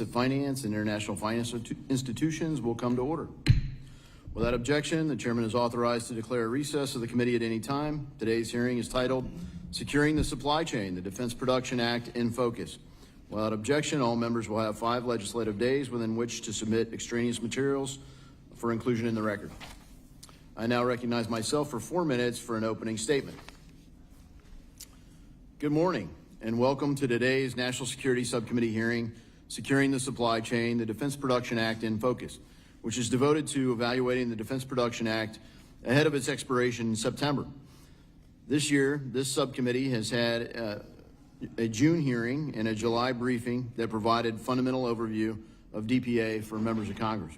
Finance and International Finance Institutions will come to order. Without objection, the chairman is authorized to declare a recess of the committee at any time. Today's hearing is titled Securing the Supply Chain, the Defense Production Act in Focus. Without objection, all members will have 5 legislative days within which to submit extraneous materials for inclusion in the record. I now recognize myself for 4 minutes for an opening statement. Good morning and welcome to today's National Security Subcommittee hearing, Securing the Supply Chain, the Defense Production Act in Focus, which is devoted to evaluating the Defense Production Act ahead of its expiration in September. This year, this subcommittee has had a June hearing and a July briefing that provided fundamental overview of DPA for members of Congress.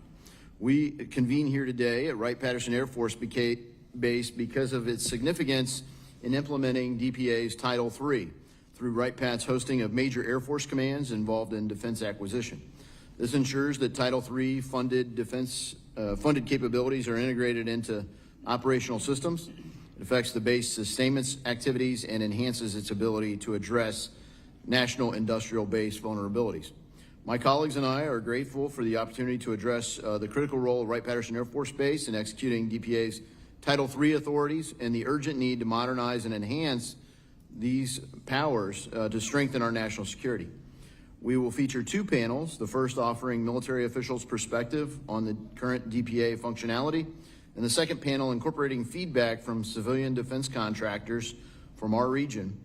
We convene here today at Wright-Patterson Air Force Base because of its significance in implementing DPA's Title III through Wright-Pat's hosting of major Air Force commands involved in defense acquisition. This ensures that Title III funded capabilities are integrated into operational systems. It affects the base sustainment activities and enhances its ability to address national industrial base vulnerabilities. My colleagues and I are grateful for the opportunity to address the critical role of Wright-Patterson Air Force Base in executing DPA's Title III authorities and the urgent need to modernize and enhance these powers to strengthen our national security. We will feature 2 panels, the first offering military officials' perspective on the current DPA functionality, and the second panel incorporating feedback from civilian defense contractors from our region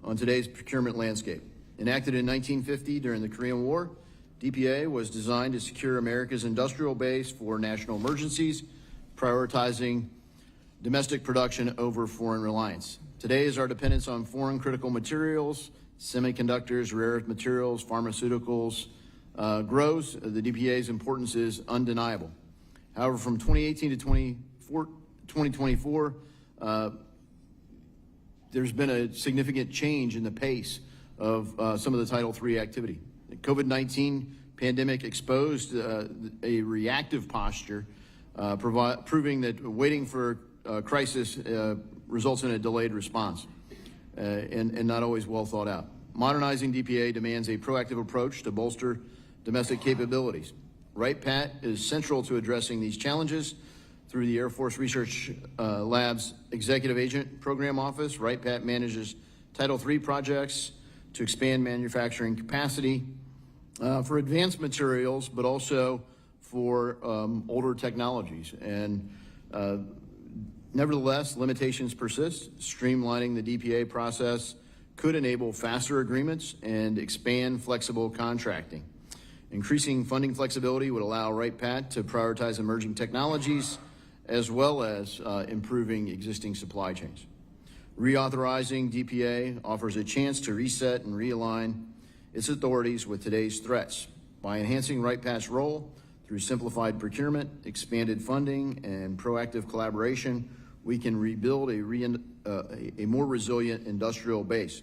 on today's procurement landscape. Enacted in 1950 during the Korean War, DPA was designed to secure America's industrial base for national emergencies, prioritizing domestic production over foreign reliance. Today, as our dependence on foreign critical materials, semiconductors, rare earth materials, pharmaceuticals grows, the DPA's importance is undeniable. However, from 2018 to 2024, there's been a significant change in the pace of some of the Title III activity. The COVID-19 pandemic exposed a reactive posture, proving that waiting for crisis results in a delayed response and not always well thought out. Modernizing DPA demands a proactive approach to bolster domestic capabilities. Wright-Pat is central to addressing these challenges. Through the Air Force Research Lab's Executive Agent Program Office, Wright-Pat manages Title III projects to expand manufacturing capacity for advanced materials, but also for older technologies. And nevertheless, limitations persist. Streamlining the DPA process could enable faster agreements and expand flexible contracting. Increasing funding flexibility would allow Wright-Pat to prioritize emerging technologies as well as improving existing supply chains. Reauthorizing DPA offers a chance to reset and realign its authorities with today's threats. By enhancing Wright-Pat's role through simplified procurement, expanded funding, and proactive collaboration, we can rebuild a more resilient industrial base.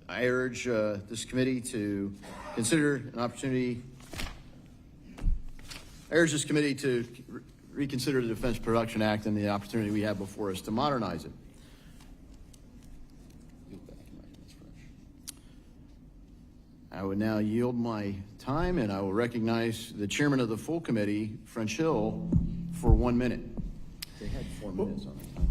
I urge this committee to consider an opportunity. I urge this committee to reconsider the Defense Production Act and the opportunity we have before us to modernize it. I would now yield my time, and I will recognize the chairman of the full committee, French Hill, for 1 minute. They had 4 minutes on the time.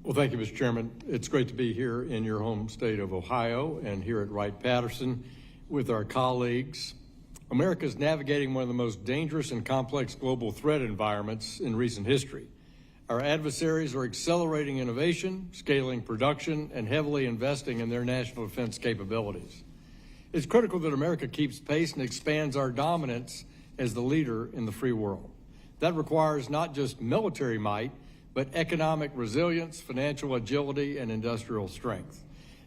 Well, thank you, Mr. Chairman. It's great to be here in your home state of Ohio and here at Wright-Patterson with our colleagues. America is navigating one of the most dangerous and complex global threat environments in recent history. Our adversaries are accelerating innovation, scaling production, and heavily investing in their national defense capabilities. It's critical that America keeps pace and expands our dominance as the leader in the free world. That requires not just military might, but economic resilience, financial agility, and industrial strength.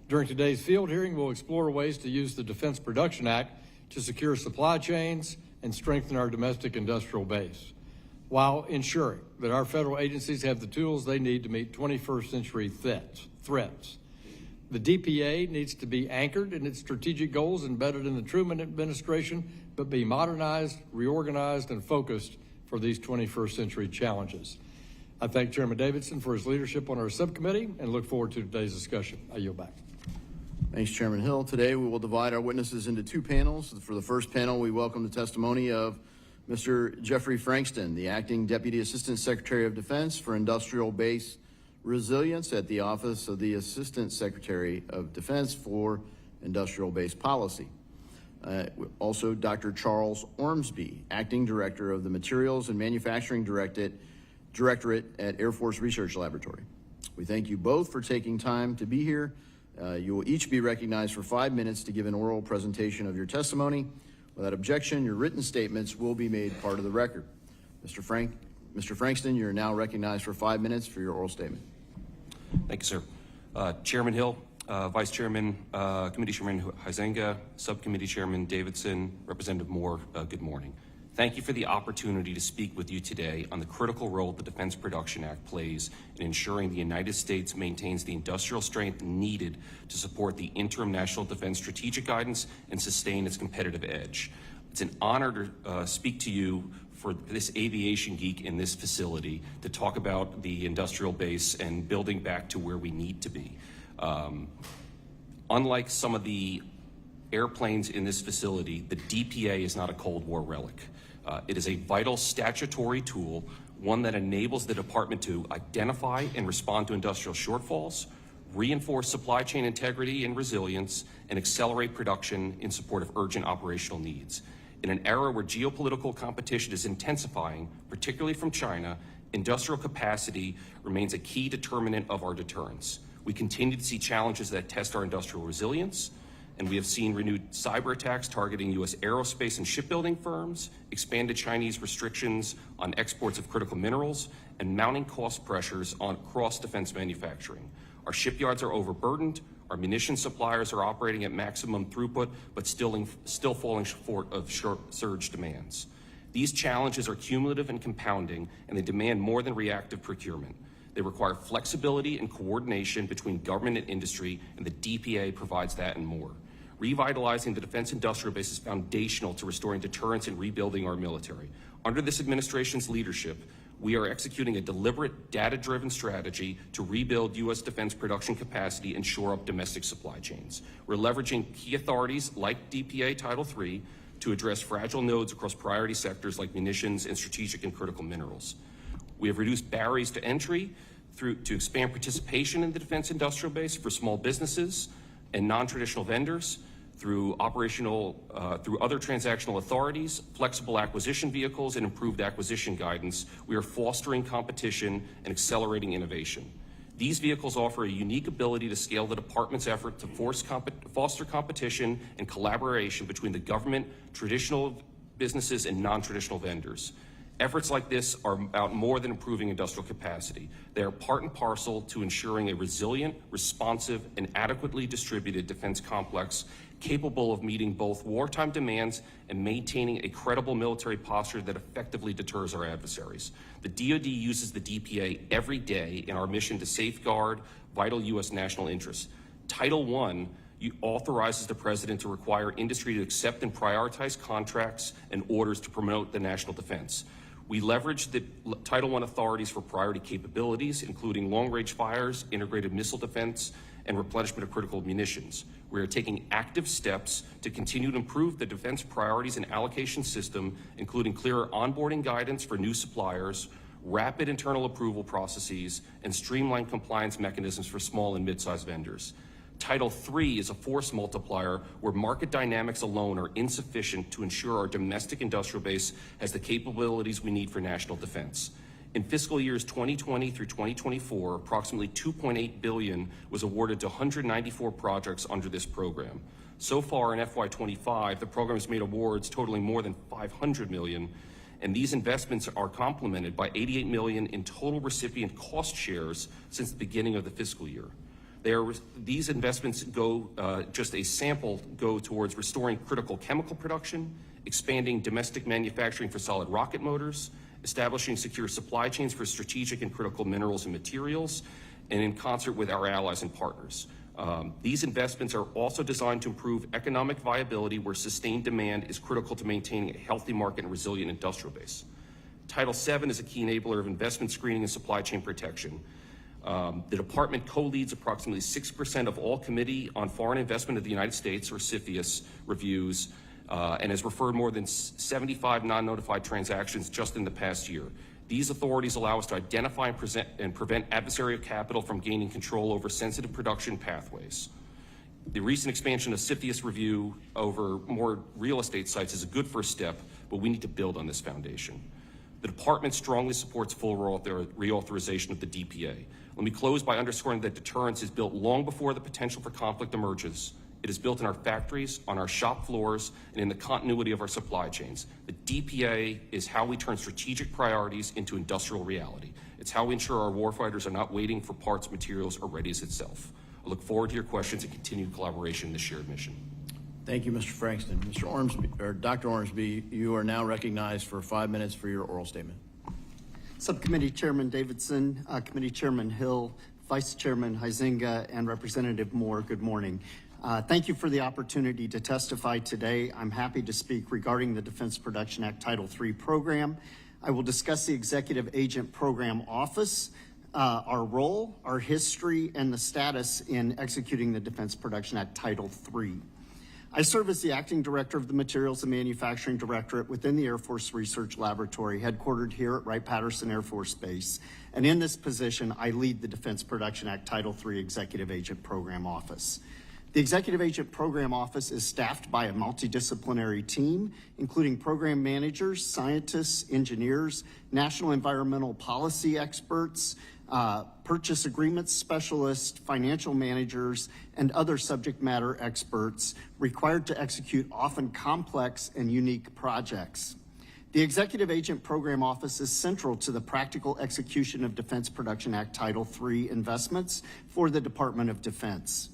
During today's field hearing, we'll explore ways to use the Defense Production Act to secure supply chains and strengthen our domestic industrial base, while ensuring that our federal agencies have the tools they need to meet 21st century threats. The DPA needs to be anchored in its strategic goals embedded in the Truman administration, but be modernized, reorganized, and focused for these 21st century challenges. I thank Chairman Davidson for his leadership on our subcommittee and look forward to today's discussion. I yield back. Thanks, Chairman Hill. Today we will divide our witnesses into two panels. For the first panel, we welcome the testimony of Mr. Jeffrey Frankston, the Acting Deputy Assistant Secretary of Defense for Industrial Base Resilience at the Office of the Assistant Secretary of Defense for Industrial Base Policy. Also, Dr. Charles Ormsby, Acting Director of the Materials and Manufacturing Directorate at Air Force Research Laboratory. We thank you both for taking time to be here. You will each be recognized for 5 minutes to give an oral presentation of your testimony. Without objection, your written statements will be made part of the record. Mr. Frankston, you're now recognized for 5 minutes for your oral statement. Thank you, sir. Chairman Hill, Vice Chairman, Committee Chairman Huizenga, Subcommittee Chairman Davidson, Representative Moore, good morning. Thank you for the opportunity to speak with you today on the critical role the Defense Production Act plays in ensuring the United States maintains the industrial strength needed to support the interim national defense strategic guidance and sustain its competitive edge. It's an honor to speak to you for this aviation geek in this facility to talk about the industrial base and building back to where we need to be. Unlike some of the airplanes in this facility, the DPA is not a Cold War relic. It is a vital statutory tool, one that enables the department to identify and respond to industrial shortfalls, reinforce supply chain integrity and resilience, and accelerate production in support of urgent operational needs. In an era where geopolitical competition is intensifying, particularly from China, industrial capacity remains a key determinant of our deterrence. We continue to see challenges that test our industrial resilience, and we have seen renewed cyber attacks targeting U.S. aerospace and shipbuilding firms, expanded Chinese restrictions on exports of critical minerals, and mounting cost pressures on cross defense manufacturing. Our shipyards are overburdened, our munitions suppliers are operating at maximum throughput, but still falling short of surge demands. These challenges are cumulative and compounding, and they demand more than reactive procurement. They require flexibility and coordination between government and industry, and the DPA provides that and more. Revitalizing the defense industrial base is foundational to restoring deterrence and rebuilding our military. Under this administration's leadership, we are executing a deliberate, data-driven strategy to rebuild U.S. defense production capacity and shore up domestic supply chains. We're leveraging key authorities like DPA Title III to address fragile nodes across priority sectors like munitions and strategic and critical minerals. We have reduced barriers to entry to expand participation in the defense industrial base for small businesses and non-traditional vendors through other transactional authorities, flexible acquisition vehicles, and improved acquisition guidance. We are fostering competition and accelerating innovation. These vehicles offer a unique ability to scale the department's effort to foster competition and collaboration between the government, traditional businesses, and non-traditional vendors. Efforts like this are about more than improving industrial capacity. They are part and parcel to ensuring a resilient, responsive, and adequately distributed defense complex capable of meeting both wartime demands and maintaining a credible military posture that effectively deters our adversaries. The DoD uses the DPA every day in our mission to safeguard vital U.S. national interests. Title I authorizes the President to require industry to accept and prioritize contracts and orders to promote the national defense. We leverage the Title I authorities for priority capabilities, including long-range fires, integrated missile defense, and replenishment of critical munitions. We are taking active steps to continue to improve the defense priorities and allocation system, including clearer onboarding guidance for new suppliers, rapid internal approval processes, and streamlined compliance mechanisms for small and mid-sized vendors. Title III is a force multiplier where market dynamics alone are insufficient to ensure our domestic industrial base has the capabilities we need for national defense. In fiscal years 2020 through 2024, approximately $2.8 billion was awarded to 194 projects under this program. So far in FY25, the program has made awards totaling more than $500 million, and these investments are complemented by $88 million in total recipient cost shares since the beginning of the fiscal year. These investments just a sample, go towards restoring critical chemical production, expanding domestic manufacturing for solid rocket motors, establishing secure supply chains for strategic and critical minerals and materials, and in concert with our allies and partners. These investments are also designed to improve economic viability where sustained demand is critical to maintaining a healthy market and resilient industrial base. Title VII is a key enabler of investment screening and supply chain protection. The department co-leads approximately 6% of all Committee on Foreign Investment of the United States, or CFIUS, reviews, and has referred more than 75 non-notified transactions just in the past year. These authorities allow us to identify and prevent adversarial capital from gaining control over sensitive production pathways. The recent expansion of CFIUS review over more real estate sites is a good first step, but we need to build on this foundation. The department strongly supports full reauthorization of the DPA. Let me close by underscoring that deterrence is built long before the potential for conflict emerges. It is built in our factories, on our shop floors, and in the continuity of our supply chains. The DPA is how we turn strategic priorities into industrial reality. It's how we ensure our warfighters are not waiting for parts, materials, or readiness itself. I look forward to your questions and continued collaboration in this shared mission. Thank you, Mr. Frankston. Mr. Ormsby, or Dr. Ormsby, you are now recognized for 5 minutes for your oral statement. Subcommittee Chairman Davidson, Committee Chairman Hill, Vice Chairman Huizinga, and Representative Moore, good morning. Thank you for the opportunity to testify today. I'm happy to speak regarding the Defense Production Act Title III program. I will discuss the Executive Agent Program Office, our role, our history, and the status in executing the Defense Production Act Title III. I serve as the Acting Director of the Materials and Manufacturing Directorate within the Air Force Research Laboratory, headquartered here at Wright-Patterson Air Force Base. And in this position, I lead the Defense Production Act Title III Executive Agent Program Office. The Executive Agent Program Office is staffed by a multidisciplinary team, including program managers, scientists, engineers, national environmental policy experts, purchase agreements specialists, financial managers, and other subject matter experts required to execute often complex and unique projects. The Executive Agent Program Office is central to the practical execution of Defense Production Act Title III investments for the Department of Defense.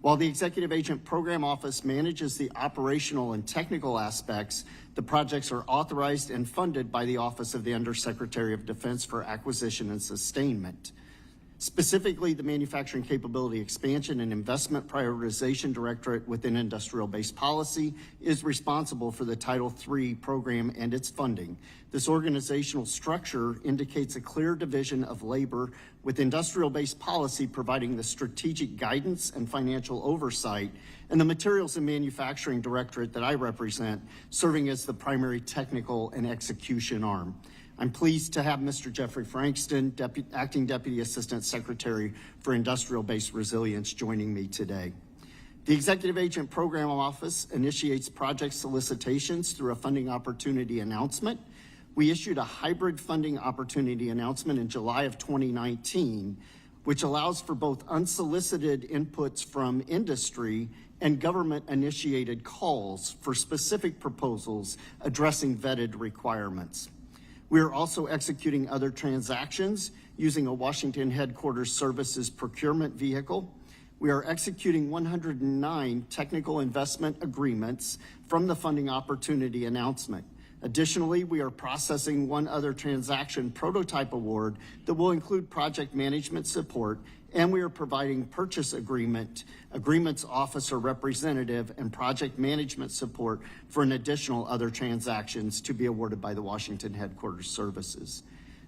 While the Executive Agent Program Office manages the operational and technical aspects, the projects are authorized and funded by the Office of the Undersecretary of Defense for Acquisition and Sustainment. Specifically, the Manufacturing Capability Expansion and Investment Prioritization Directorate within Industrial Base Policy is responsible for the Title III program and its funding. This organizational structure indicates a clear division of labor, with Industrial Base Policy providing the strategic guidance and financial oversight, and the Materials and Manufacturing Directorate that I represent serving as the primary technical and execution arm. I'm pleased to have Mr. Jeffrey Frankston, Acting Deputy Assistant Secretary for Industrial Base Resilience, joining me today. The Executive Agent Program Office initiates project solicitations through a funding opportunity announcement. We issued a hybrid funding opportunity announcement in July of 2019, which allows for both unsolicited inputs from industry and government-initiated calls for specific proposals addressing vetted requirements. We are also executing other transactions using a Washington headquarters services procurement vehicle. We are executing 109 technical investment agreements from the funding opportunity announcement. Additionally, we are processing one other transaction prototype award that will include project management support, and we are providing purchase agreements officer representative and project management support for an additional other transactions to be awarded by the Washington headquarters services.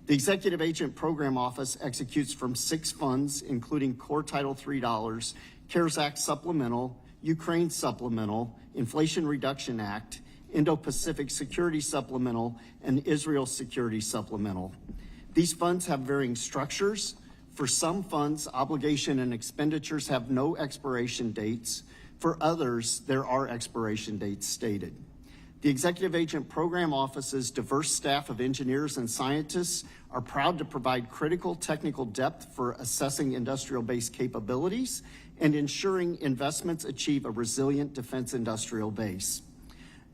The Executive Agent Program Office executes from 6 funds, including Core Title III dollars, CARES Act Supplemental, Ukraine Supplemental, Inflation Reduction Act, Indo-Pacific Security Supplemental, and Israel Security Supplemental. These funds have varying structures. For some funds, obligation and expenditures have no expiration dates. For others, there are expiration dates stated. The Executive Agent Program Office's diverse staff of engineers and scientists are proud to provide critical technical depth for assessing industrial base capabilities and ensuring investments achieve a resilient defense industrial base.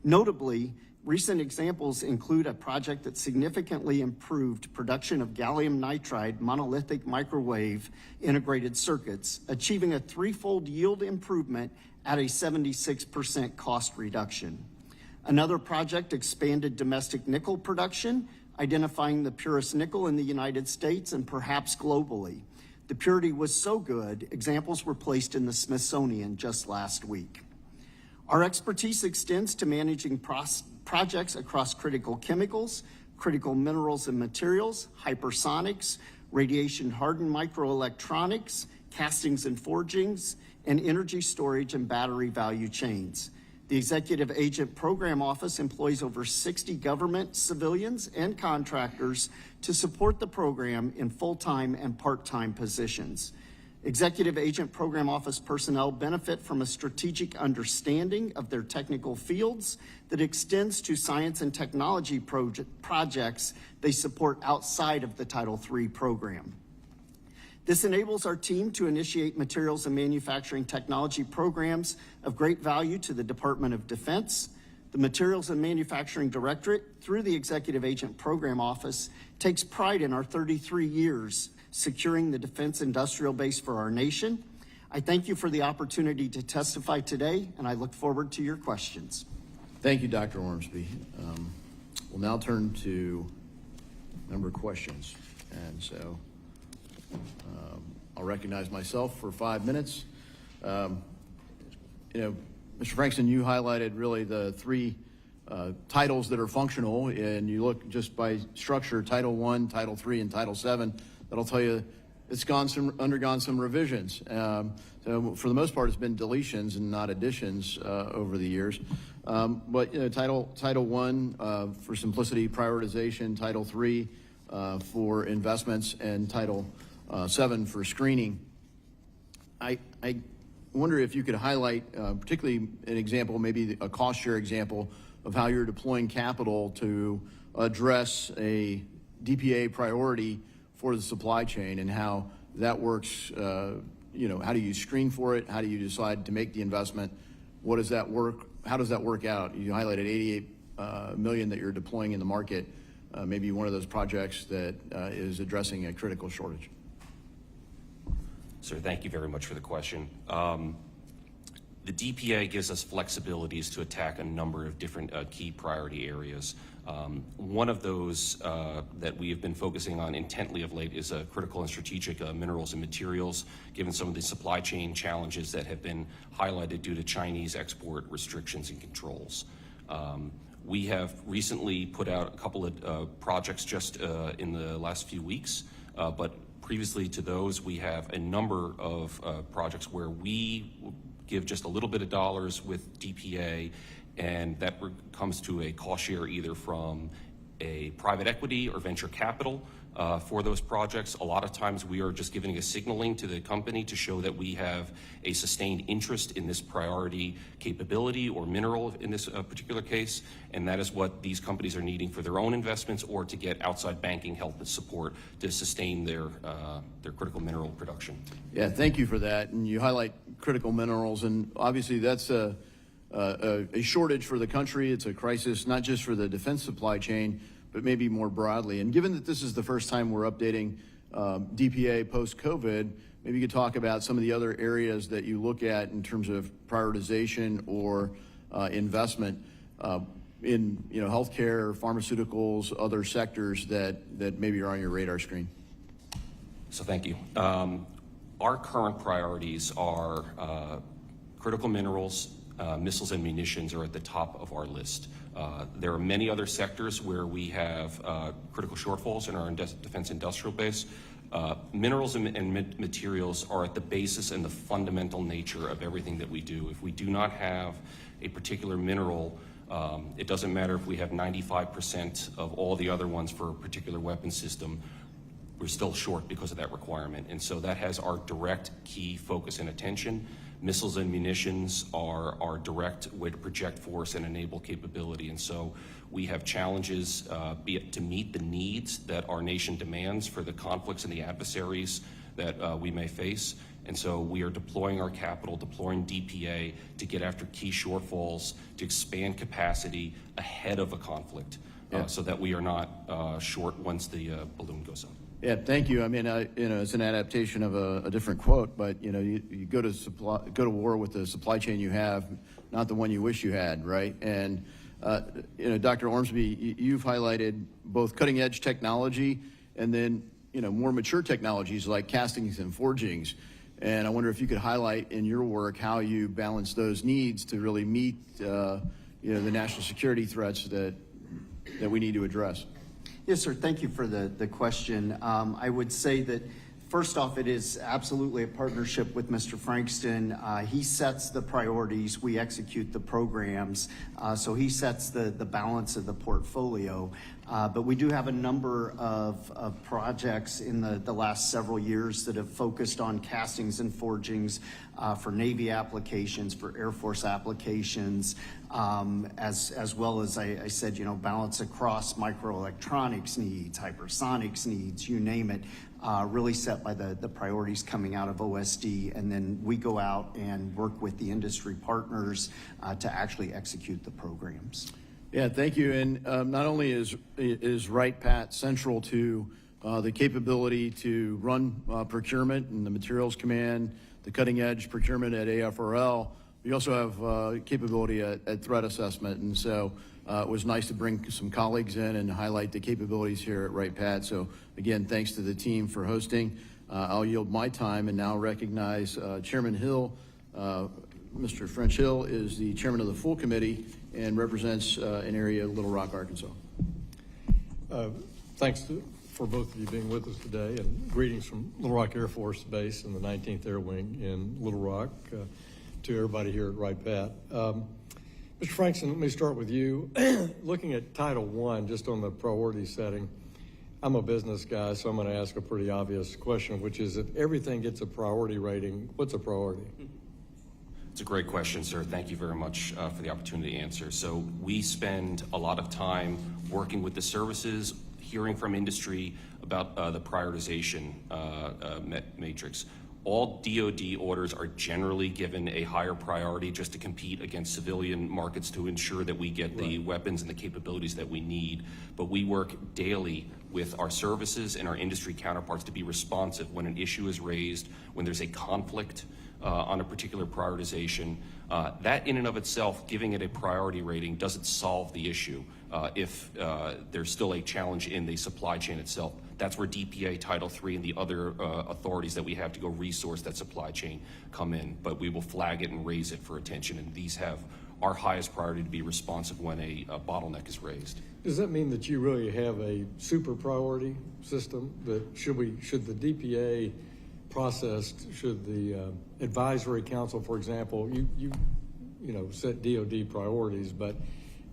Notably, recent examples include a project that significantly improved production of gallium nitride monolithic microwave integrated circuits, achieving a 3-fold yield improvement at a 76% cost reduction. Another project expanded domestic nickel production, identifying the purest nickel in the United States and perhaps globally. The purity was so good, examples were placed in the Smithsonian just last week. Our expertise extends to managing projects across critical chemicals, critical minerals and materials, hypersonics, radiation-hardened microelectronics, castings and forgings, and energy storage and battery value chains. The Executive Agent Program Office employs over 60 government, civilians, and contractors to support the program in full-time and part-time positions. Executive Agent Program Office personnel benefit from a strategic understanding of their technical fields that extends to science and technology projects they support outside of the Title III program. This enables our team to initiate materials and manufacturing technology programs of great value to the Department of Defense. The Materials and Manufacturing Directorate, through the Executive Agent Program Office, takes pride in our 33 years securing the defense industrial base for our nation. I thank you for the opportunity to testify today, and I look forward to your questions. Thank you, Dr. Ormsby. We'll now turn to a number of questions. And so I'll recognize myself for 5 minutes. Mr. Frankston, you highlighted really the three titles that are functional, and you look just by structure, Title I, Title III, and Title VII. That'll tell you it's undergone some revisions. So for the most part, it's been deletions and not additions over the years. But Title I for simplicity, prioritization, Title III for investments, and Title VII for screening. I wonder if you could highlight particularly an example, maybe a cost share example of how you're deploying capital to address a DPA priority for the supply chain and how that works. How do you screen for it? How do you decide to make the investment? What does that work? How does that work out? You highlighted $88 million that you're deploying in the market. Maybe one of those projects that is addressing a critical shortage. Sir, thank you very much for the question. The DPA gives us flexibilities to attack a number of different key priority areas. One of those that we have been focusing on intently of late is critical and strategic minerals and materials, given some of the supply chain challenges that have been highlighted due to Chinese export restrictions and controls. We have recently put out a couple of projects just in the last few weeks, but previously to those, we have a number of projects where we give just a little bit of dollars with DPA, and that comes to a cost share either from a private equity or venture capital for those projects. A lot of times we are just giving a signaling to the company to show that we have a sustained interest in this priority capability or mineral in this particular case, and that is what these companies are needing for their own investments or to get outside banking help and support to sustain their critical mineral production. Yeah, thank you for that. And you highlight critical minerals, and obviously that's a shortage for the country. It's a crisis not just for the defense supply chain, but maybe more broadly. And given that this is the first time we're updating DPA post-COVID, maybe you could talk about some of the other areas that you look at in terms of prioritization or investment in healthcare, pharmaceuticals, other sectors that maybe are on your radar screen. So thank you. Our current priorities are critical minerals, missiles and munitions are at the top of our list. There are many other sectors where we have critical shortfalls in our defense industrial base. Minerals and materials are at the basis and the fundamental nature of everything that we do. If we do not have a particular mineral, it doesn't matter if we have 95% of all the other ones for a particular weapon system, we're still short because of that requirement. And so that has our direct key focus and attention. Missiles and munitions are our direct way to project force and enable capability. And so we have challenges to meet the needs that our nation demands for the conflicts and the adversaries that we may face. And so we are deploying our capital, deploying DPA to get after key shortfalls, to expand capacity ahead of a conflict, so that we are not short once the balloon goes up. Yeah, thank you. I mean, it's an adaptation of a different quote, but you go to war with the supply chain you have, not the one you wish you had, right? And Dr. Ormsby, you've highlighted both cutting edge technology and then more mature technologies like castings and forgings. And I wonder if you could highlight in your work how you balance those needs to really meet the national security threats that we need to address. Yes, sir. Thank you for the question. I would say that first off, it is absolutely a partnership with Mr. Frankston. He sets the priorities, we execute the programs, so he sets the balance of the portfolio. But we do have a number of projects in the last several years that have focused on castings and forgings for Navy applications, for Air Force applications, as well as I said, balance across microelectronics needs, hypersonics needs, you name it. Really set by the priorities coming out of OSD, and then we go out and work with the industry partners to actually execute the programs. Yeah, thank you. And not only is Wright Pat central to the capability to run procurement and the materials command, the cutting edge procurement at AFRL, we also have capability at threat assessment. And so it was nice to bring some colleagues in and highlight the capabilities here at Wright Pat. So again, thanks to the team for hosting. I'll yield my time and now recognize Chairman Hill. Mr. French Hill is the chairman of the full committee and represents an area of Little Rock, Arkansas. Thanks for both of you being with us today, and greetings from Little Rock Air Force Base and the 19th Air Wing in Little Rock to everybody here at Wright Pat. Mr. Frankston, let me start with you. Looking at Title I, just on the priority setting, I'm a business guy, so I'm going to ask a pretty obvious question, which is if everything gets a priority rating, what's a priority? It's a great question, sir. Thank you very much for the opportunity to answer. So we spend a lot of time working with the services, hearing from industry about the prioritization matrix. All DoD orders are generally given a higher priority just to compete against civilian markets to ensure that we get the weapons and the capabilities that we need. But we work daily with our services and our industry counterparts to be responsive when an issue is raised, when there's a conflict on a particular prioritization. That in and of itself, giving it a priority rating doesn't solve the issue if there's still a challenge in the supply chain itself. That's where DPA, Title III, and the other authorities that we have to go resource that supply chain come in. But we will flag it and raise it for attention, and these have our highest priority to be responsive when a bottleneck is raised. Does that mean that you really have a super priority system? That should the DPA processed, should the advisory council, for example, you set DoD priorities, but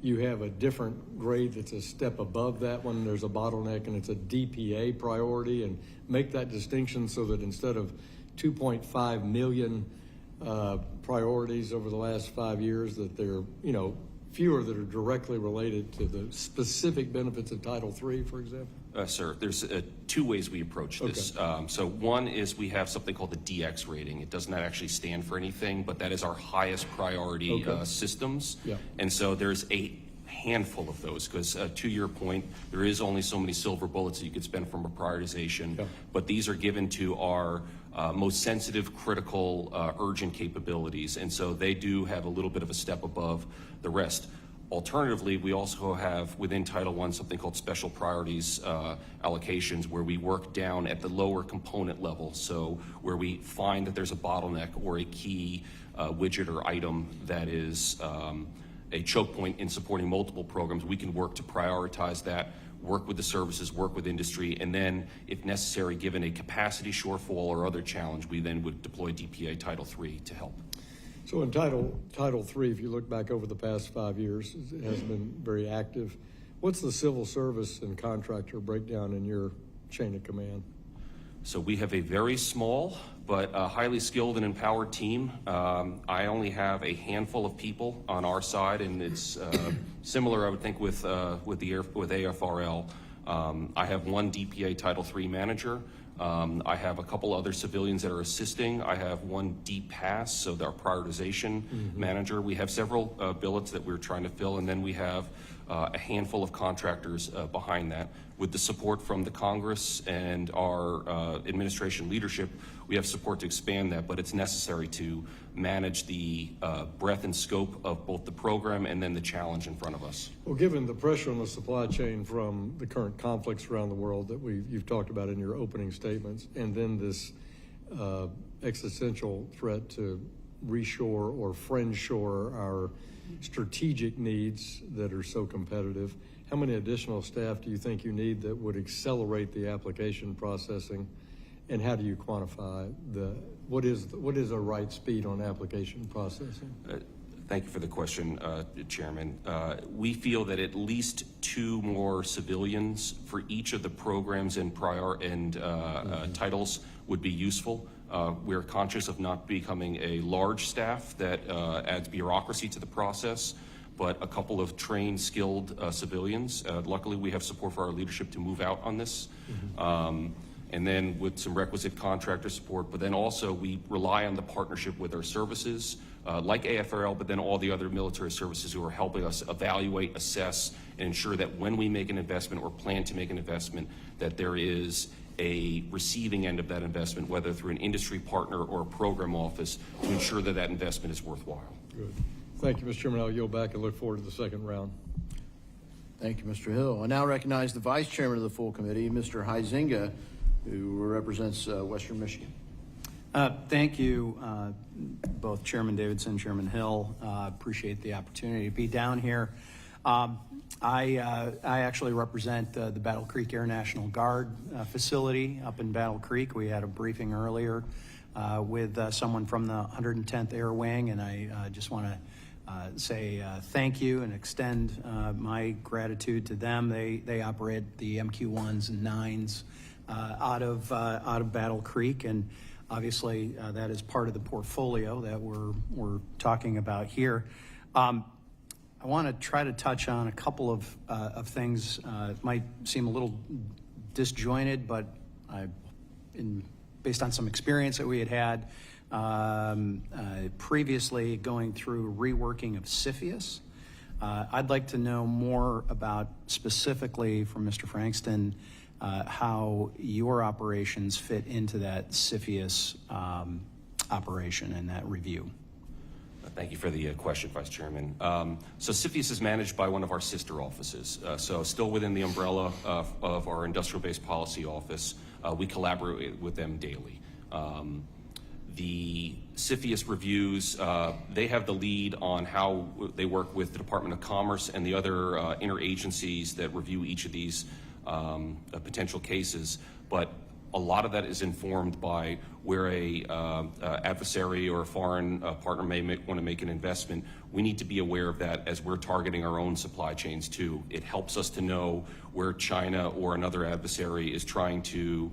you have a different grade that's a step above that when there's a bottleneck and it's a DPA priority, and make that distinction so that instead of 2.5 million priorities over the last 5 years, that there are fewer that are directly related to the specific benefits of Title III, for example? Sir, there's two ways we approach this. Okay. So one is we have something called the DX rating. It does not actually stand for anything, but that is our highest priority systems. Yeah. And so there's a handful of those because to your point, there is only so many silver bullets that you could spend from a prioritization, but these are given to our most sensitive, critical, urgent capabilities. And so they do have a little bit of a step above the rest. Alternatively, we also have within Title I something called special priorities allocations, where we work down at the lower component level. So where we find that there's a bottleneck or a key widget or item that is a choke point in supporting multiple programs, we can work to prioritize that, work with the services, work with industry, and then, if necessary, given a capacity shortfall or other challenge, we then would deploy DPA Title III to help. So in Title III, if you look back over the past 5 years, it has been very active. What's the civil service and contractor breakdown in your chain of command? So we have a very small but highly skilled and empowered team. I only have a handful of people on our side, and it's similar, I would think, with AFRL. I have one DPA Title III manager. I have a couple other civilians that are assisting. I have one DPAS, so our prioritization manager. We have several billets that we're trying to fill, and then we have a handful of contractors behind that. With the support from the Congress and our administration leadership, we have support to expand that, but it's necessary to manage the breadth and scope of both the program and then the challenge in front of us. Well, given the pressure on the supply chain from the current conflicts around the world that you've talked about in your opening statements, and then this existential threat to reshore or friendshore our strategic needs that are so competitive. How many additional staff do you think you need that would accelerate the application processing? And how do you quantify what is a right speed on application processing? Thank you for the question, Chairman. We feel that at least 2 more civilians for each of the programs and titles would be useful. We're conscious of not becoming a large staff that adds bureaucracy to the process, but a couple of trained, skilled civilians. Luckily, we have support for our leadership to move out on this. And then with some requisite contractor support, but then also we rely on the partnership with our services, like AFRL, but then all the other military services who are helping us evaluate, assess, and ensure that when we make an investment or plan to make an investment, that there is a receiving end of that investment, whether through an industry partner or a program office, to ensure that that investment is worthwhile. Good. Thank you, Mr. Chairman. I'll yield back and look forward to the second round. Thank you, Mr. Hill. I now recognize the Vice Chairman of the full committee, Mr. Huizinga, who represents Western Michigan. Thank you, both Chairman Davidson, Chairman Hill. Appreciate the opportunity to be down here. I actually represent the Battle Creek Air National Guard facility up in Battle Creek. We had a briefing earlier with someone from the 110th Air Wing, and I just want to say thank you and extend my gratitude to them. They operate the MQ-1s and 9s out of Battle Creek, and obviously that is part of the portfolio that we're talking about here. I want to try to touch on a couple of things. It might seem a little disjointed, but based on some experience that we had previously going through reworking of CFIUS, I'd like to know more about specifically from Mr. Frankston how your operations fit into that CFIUS operation and that review. Thank you for the question, Vice Chairman. So CFIUS is managed by one of our sister offices. So still within the umbrella of our industrial-based policy office, we collaborate with them daily. The CFIUS reviews, they have the lead on how they work with the Department of Commerce and the other interagencies that review each of these potential cases, but a lot of that is informed by where a adversary or a foreign partner may want to make an investment. We need to be aware of that as we're targeting our own supply chains too. It helps us to know where China or another adversary is trying to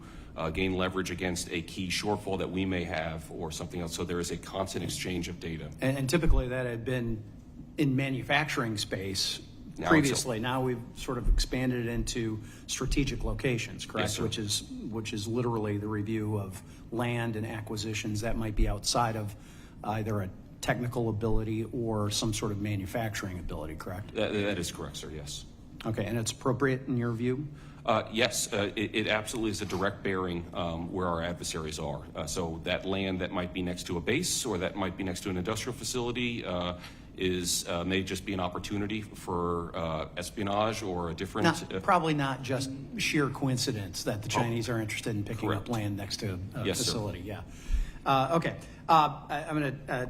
gain leverage against a key shortfall that we may have or something else. So there is a constant exchange of data. And typically that had been in manufacturing space previously. Now we've sort of expanded it into strategic locations, correct? Yes, which is literally the review of land and acquisitions that might be outside of either a technical ability or some sort of manufacturing ability, correct? That is correct, sir, yes. Okay, and it's appropriate in your view? Yes, it absolutely is a direct bearing where our adversaries are. So that land that might be next to a base or that might be next to an industrial facility may just be an opportunity for espionage or a different... Probably not just sheer coincidence that the Chinese are interested in picking up land next to a facility. Sir. Yeah. Okay. I'm going to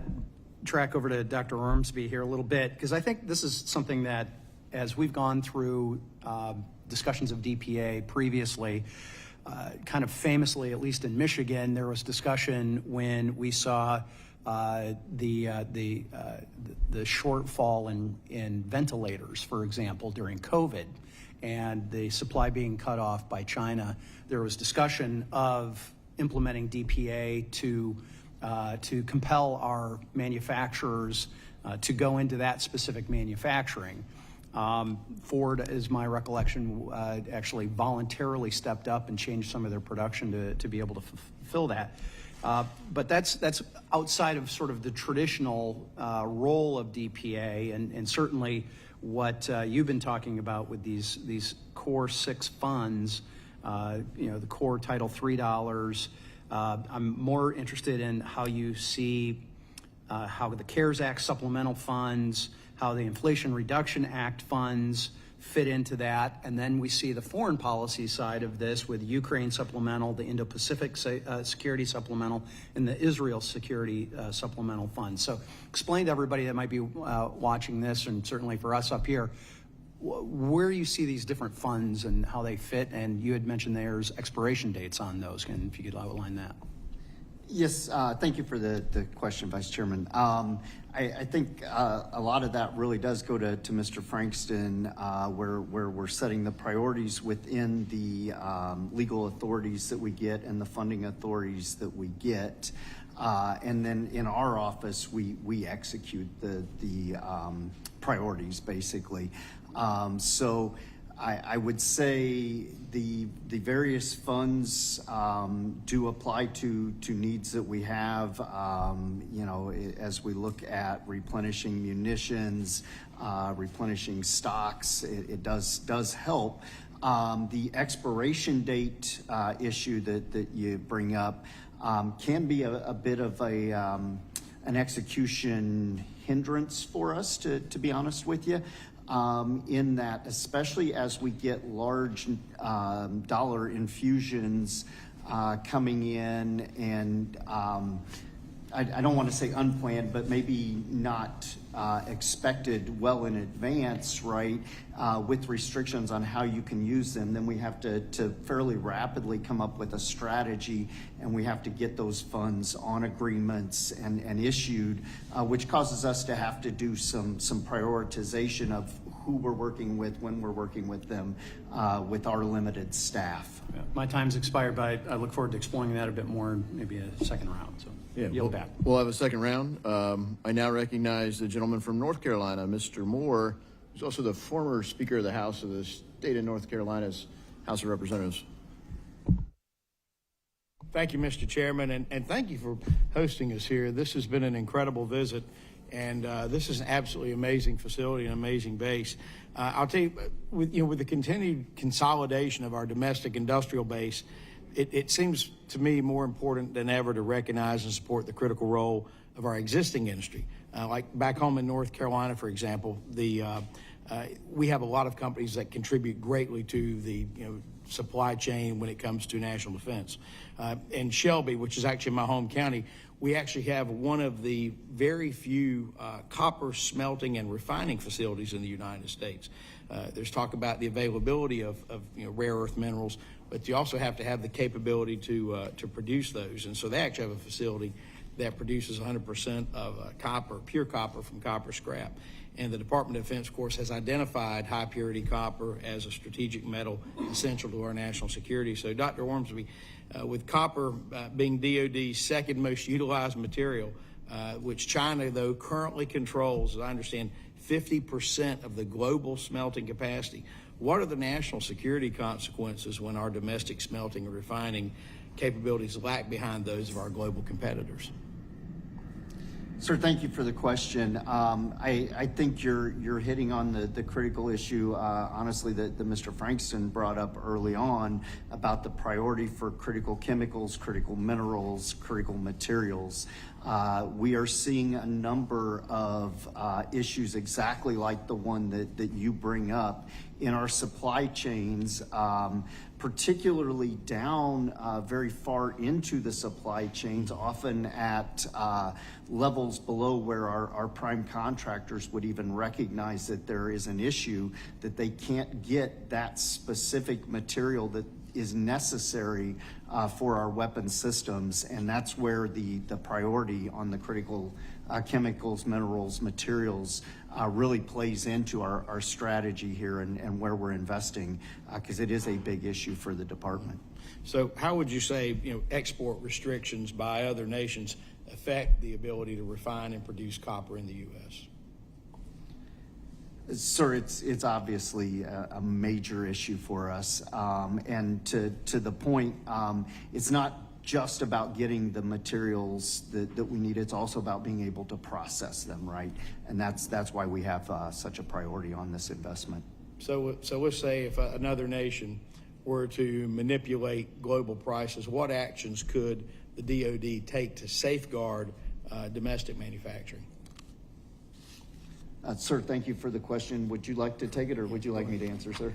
track over to Dr. Ormsby here a little bit, because I think this is something that, as we've gone through discussions of DPA previously, kind of famously, at least in Michigan, there was discussion when we saw the shortfall in ventilators, for example, during COVID, and the supply being cut off by China. There was discussion of implementing DPA to compel our manufacturers to go into that specific manufacturing. Ford, is my recollection, actually voluntarily stepped up and changed some of their production to be able to fulfill that. But that's outside of sort of the traditional role of DPA, and certainly what you've been talking about with these core 6 funds, the core Title III dollars. I'm more interested in how you see how the CARES Act supplemental funds, how the Inflation Reduction Act funds fit into that. And then we see the foreign policy side of this with Ukraine supplemental, the Indo-Pacific security supplemental, and the Israel security supplemental fund. So explain to everybody that might be watching this, and certainly for us up here, where you see these different funds and how they fit. And you had mentioned there's expiration dates on those, and if you could outline that. Yes, thank you for the question, Vice Chairman. I think a lot of that really does go to Mr. Frankston, where we're setting the priorities within the legal authorities that we get and the funding authorities that we get. And then in our office, we execute the priorities, basically. So I would say the various funds do apply to needs that we have, you know, as we look at replenishing munitions, replenishing stocks, it does help. The expiration date issue that you bring up can be a bit of an execution hindrance for us, to be honest with you. In that, especially as we get large dollar infusions coming in, and I don't want to say unplanned, but maybe not expected well in advance, right, with restrictions on how you can use them, then we have to fairly rapidly come up with a strategy, and we have to get those funds on agreements and issued, which causes us to have to do some prioritization of who we're working with, when we're working with them, with our limited staff. Yeah. My time's expired, but I look forward to exploring that a bit more in maybe a second round. So yield back. We'll have a second round. I now recognize the gentleman from North Carolina, Mr. Moore, who's also the former Speaker of the House of the state of North Carolina's House of Representatives. Thank you, Mr. Chairman, and thank you for hosting us here. This has been an incredible visit, and this is an absolutely amazing facility, an amazing base. I'll tell you, with the continued consolidation of our domestic industrial base, it seems to me more important than ever to recognize and support the critical role of our existing industry. Like back home in North Carolina, for example, we have a lot of companies that contribute greatly to the supply chain when it comes to national defense. In Shelby, which is actually my home county, we actually have one of the very few copper smelting and refining facilities in the United States. There's talk about the availability of rare earth minerals, but you also have to have the capability to produce those. And so they actually have a facility that produces 100% of copper, pure copper from copper scrap. And the Department of Defense, of course, has identified high purity copper as a strategic metal essential to our national security. So, Dr. Ormsby, with copper being DOD's second most utilized material, which China, though, currently controls, as I understand, 50% of the global smelting capacity, what are the national security consequences when our domestic smelting and refining capabilities lag behind those of our global competitors? Sir, thank you for the question. I think you're hitting on the critical issue, honestly, that Mr. Frankston brought up early on about the priority for critical chemicals, critical minerals, critical materials. We are seeing a number of issues exactly like the one that you bring up in our supply chains, particularly down very far into the supply chains, often at levels below where our prime contractors would even recognize that there is an issue, that they can't get that specific material that is necessary for our weapon systems. And that's where the priority on the critical chemicals, minerals, materials really plays into our strategy here and where we're investing, because it is a big issue for the department. So how would you say export restrictions by other nations affect the ability to refine and produce copper in the U.S.? Sir, it's obviously a major issue for us, and to the point, it's not just about getting the materials that we need. It's also about being able to process them, right? And that's why we have such a priority on this investment. So let's say if another nation were to manipulate global prices, what actions could the DoD take to safeguard domestic manufacturing? Sir, thank you for the question. Would you like to take it, or would you like me to answer, sir?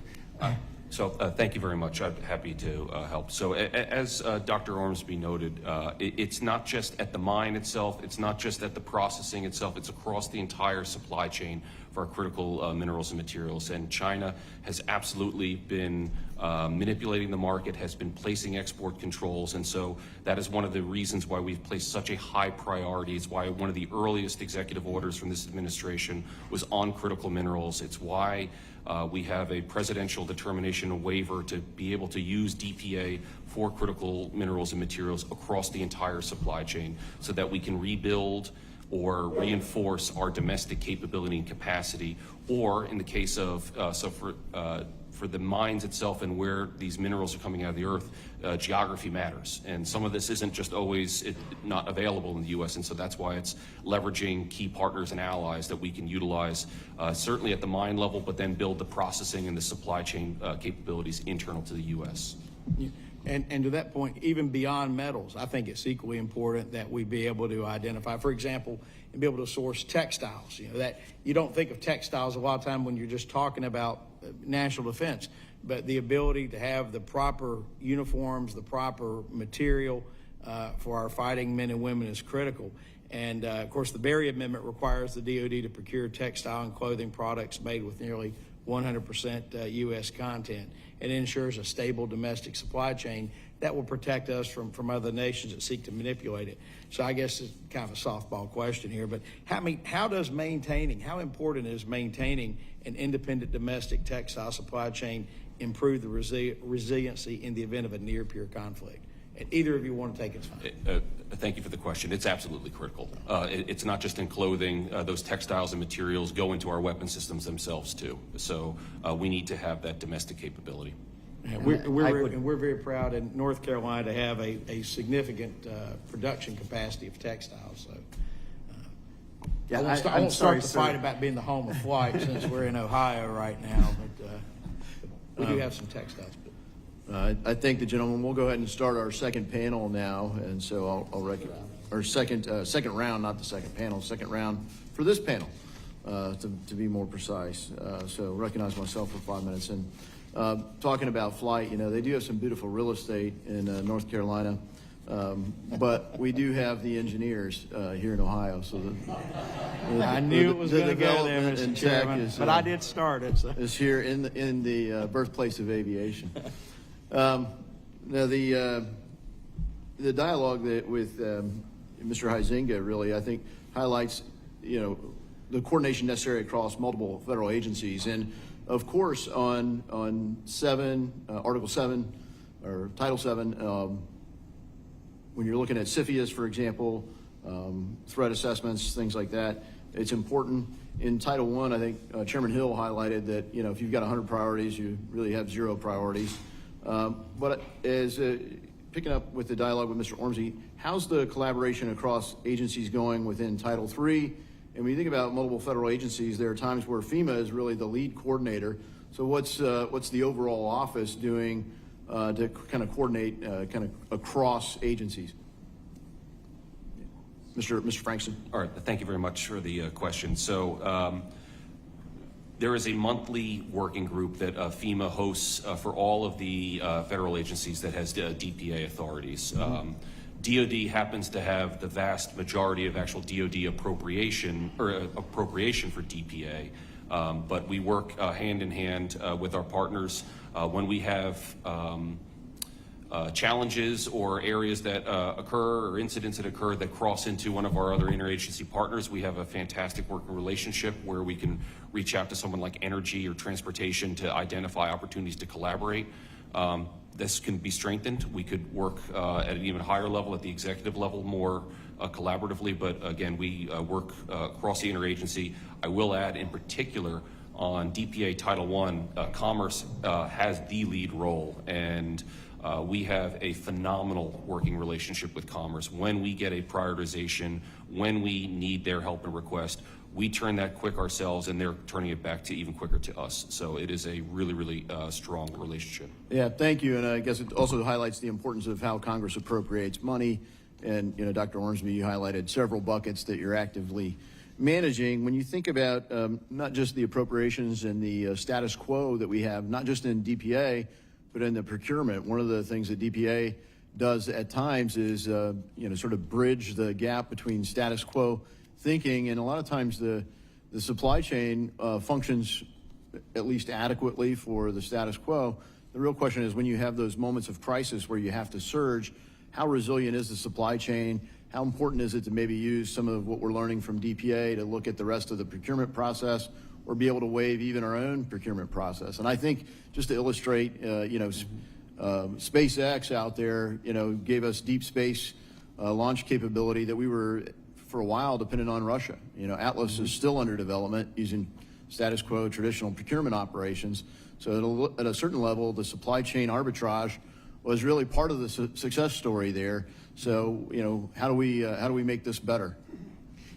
Thank you very much. I'm happy to help. So as Dr. Ormsby noted, it's not just at the mine itself, it's not just at the processing itself, it's across the entire supply chain for our critical minerals and materials. And China has absolutely been manipulating the market, has been placing export controls, and so that is one of the reasons why we've placed such a high priority. It's why one of the earliest executive orders from this administration was on critical minerals. It's why we have a presidential determination, a waiver to be able to use DPA for critical minerals and materials across the entire supply chain so that we can rebuild or reinforce our domestic capability and capacity, or in the case of, for the mines itself and where these minerals are coming out of the earth, geography matters. And some of this isn't just always not available in the U.S., and so that's why it's leveraging key partners and allies that we can utilize, certainly at the mine level, but then build the processing and the supply chain capabilities internal to the U.S. And to that point, even beyond metals, I think it's equally important that we be able to identify, for example, and be able to source textiles. You know, that you don't think of textiles a lot of time when you're just talking about national defense, but the ability to have the proper uniforms, the proper material for our fighting men and women is critical. And of course, the Berry Amendment requires the DoD to procure textile and clothing products made with nearly 100% U.S. content, and ensures a stable domestic supply chain that will protect us from other nations that seek to manipulate it. So I guess it's kind of a softball question here, but how important is maintaining an independent domestic textile supply chain improve the resiliency in the event of a near-peer conflict? And either of you want to take it, it's fine. Thank you for the question. It's absolutely critical. It's not just in clothing. Those textiles and materials go into our weapon systems themselves too. So we need to have that domestic capability. Yeah, we're very proud in North Carolina to have a significant production capacity of textiles. So Yeah, I won't start the fight about being the home of flight since we're in Ohio right now, but we do have some textiles. I thank the gentleman. We'll go ahead and start our second panel now, and so I'll recognize our second round, not the second panel, second round for this panel, to be more precise. So recognize myself for 5 minutes. And talking about flight, you know, they do have some beautiful real estate in North Carolina, but we do have the engineers here in Ohio. So I knew it was going to go there, development Mr. and Chairman, tech is, but I did start it. So. is here in the birthplace of aviation. Now the dialogue with Mr. Huizinga really, I think, highlights, you know, the coordination necessary across multiple federal agencies, and of course on Article 7 or Title 7, when you're looking at CFIUS, for example, threat assessments, things like that, it's important. In Title 1, I think Chairman Hill highlighted that, you know, if you've got 100 priorities, you really have 0 priorities. But as picking up with the dialogue with Mr. Ormsby, how's the collaboration across agencies going within Title III? And when you think about multiple federal agencies, there are times where FEMA is really the lead coordinator. So what's the overall office doing to kind of coordinate kind of across agencies? Mr. Frankston. All right, thank you very much for the question. So there is a monthly working group that FEMA hosts for all of the federal agencies that has DPA authorities. DOD happens to have the vast majority of actual DOD appropriation for DPA, but we work hand in hand with our partners when we have challenges or areas that occur or incidents that occur that cross into one of our other interagency partners. We have a fantastic working relationship where we can reach out to someone like energy or transportation to identify opportunities to collaborate. This can be strengthened. We could work at an even higher level, at the executive level, more collaboratively, but again, we work across the interagency. I will add in particular on DPA Title I, Commerce has the lead role, and we have a phenomenal working relationship with Commerce. When we get a prioritization, when we need their help and request, we turn that quick ourselves, and they're turning it back to even quicker to us. So it is a really, really strong relationship. Yeah, thank you. And I guess it also highlights the importance of how Congress appropriates money. And, you know, Dr. Ormsby, you highlighted several buckets that you're actively managing, when you think about not just the appropriations and the status quo that we have, not just in DPA, but in the procurement, one of the things that DPA does at times is, sort of bridge the gap between status quo thinking, and a lot of times the supply chain functions at least adequately for the status quo. The real question is, when you have those moments of crisis where you have to surge, how resilient is the supply chain? How important is it to maybe use some of what we're learning from DPA to look at the rest of the procurement process, or be able to waive even our own procurement process? And I think, just to illustrate, SpaceX out there, gave us deep space launch capability that we were, for a while, dependent on Russia. Atlas is still under development using status quo traditional procurement operations. So at a certain level, the supply chain arbitrage was really part of the success story there. So, how do we make this better?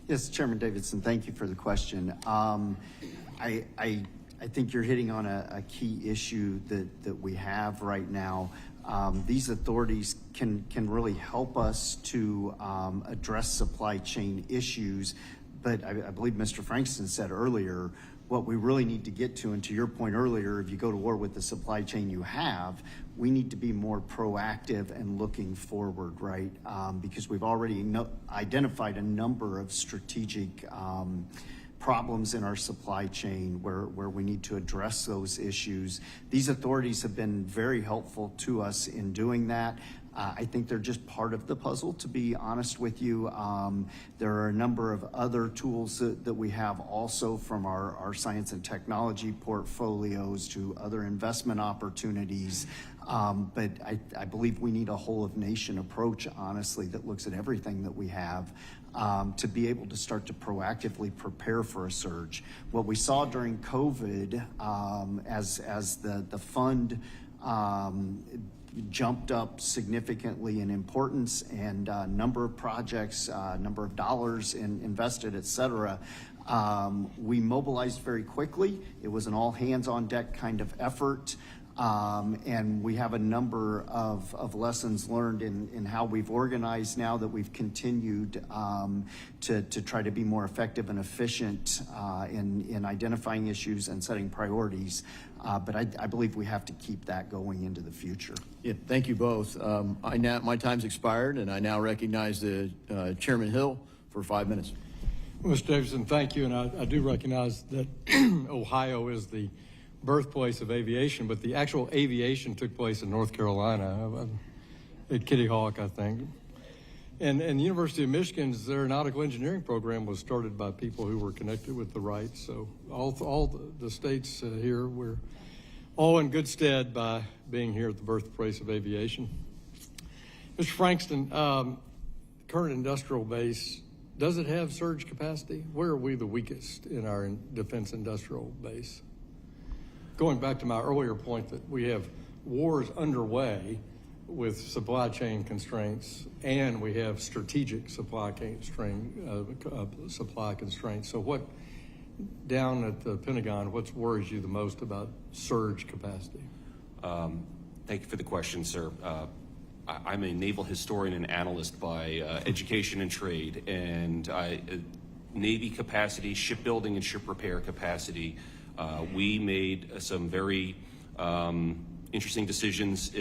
Yes, Chairman Davidson, thank you for the question. I think you're hitting on a key issue that we have right now. These authorities can really help us to address supply chain issues, but I believe Mr. Frankston said earlier, what we really need to get to, and to your point earlier, if you go to war with the supply chain you have, we need to be more proactive and looking forward, right? Because we've already identified a number of strategic problems in our supply chain where we need to address those issues. These authorities have been very helpful to us in doing that. I think they're just part of the puzzle, to be honest with you. There are a number of other tools that we have also, from our science and technology portfolios to other investment opportunities. But I believe we need a whole of nation approach, honestly, that looks at everything that we have to be able to start to proactively prepare for a surge. What we saw during COVID as the fund jumped up significantly in importance, and number of projects, number of dollars invested, et cetera. We mobilized very quickly. It was an all hands on deck kind of effort. And we have a number of lessons learned in how we've organized now that we've continued to try to be more effective and efficient in identifying issues and setting priorities. But I believe we have to keep that going into the future. Yeah, thank you both. My time's expired, and I now recognize the Chairman Hill for 5 minutes. Mr. Davidson, thank you, and I do recognize that Ohio is the birthplace of aviation, but the actual aviation took place in North Carolina, at Kitty Hawk, I think. And the University of Michigan's aeronautical engineering program was started by people who were connected with the right. So all the states here, we're all in good stead by being here at the birthplace of aviation. Mr. Frankston, current industrial base, does it have surge capacity? Where are we the weakest in our defense industrial base? Going back to my earlier point that we have wars underway with supply chain constraints, and we have strategic supply constraints. So what, down at the Pentagon, what worries you the most about surge capacity? Thank you for the question, sir. I'm a naval historian and analyst by education and trade, and Navy capacity, shipbuilding and ship repair capacity. We made some very interesting decisions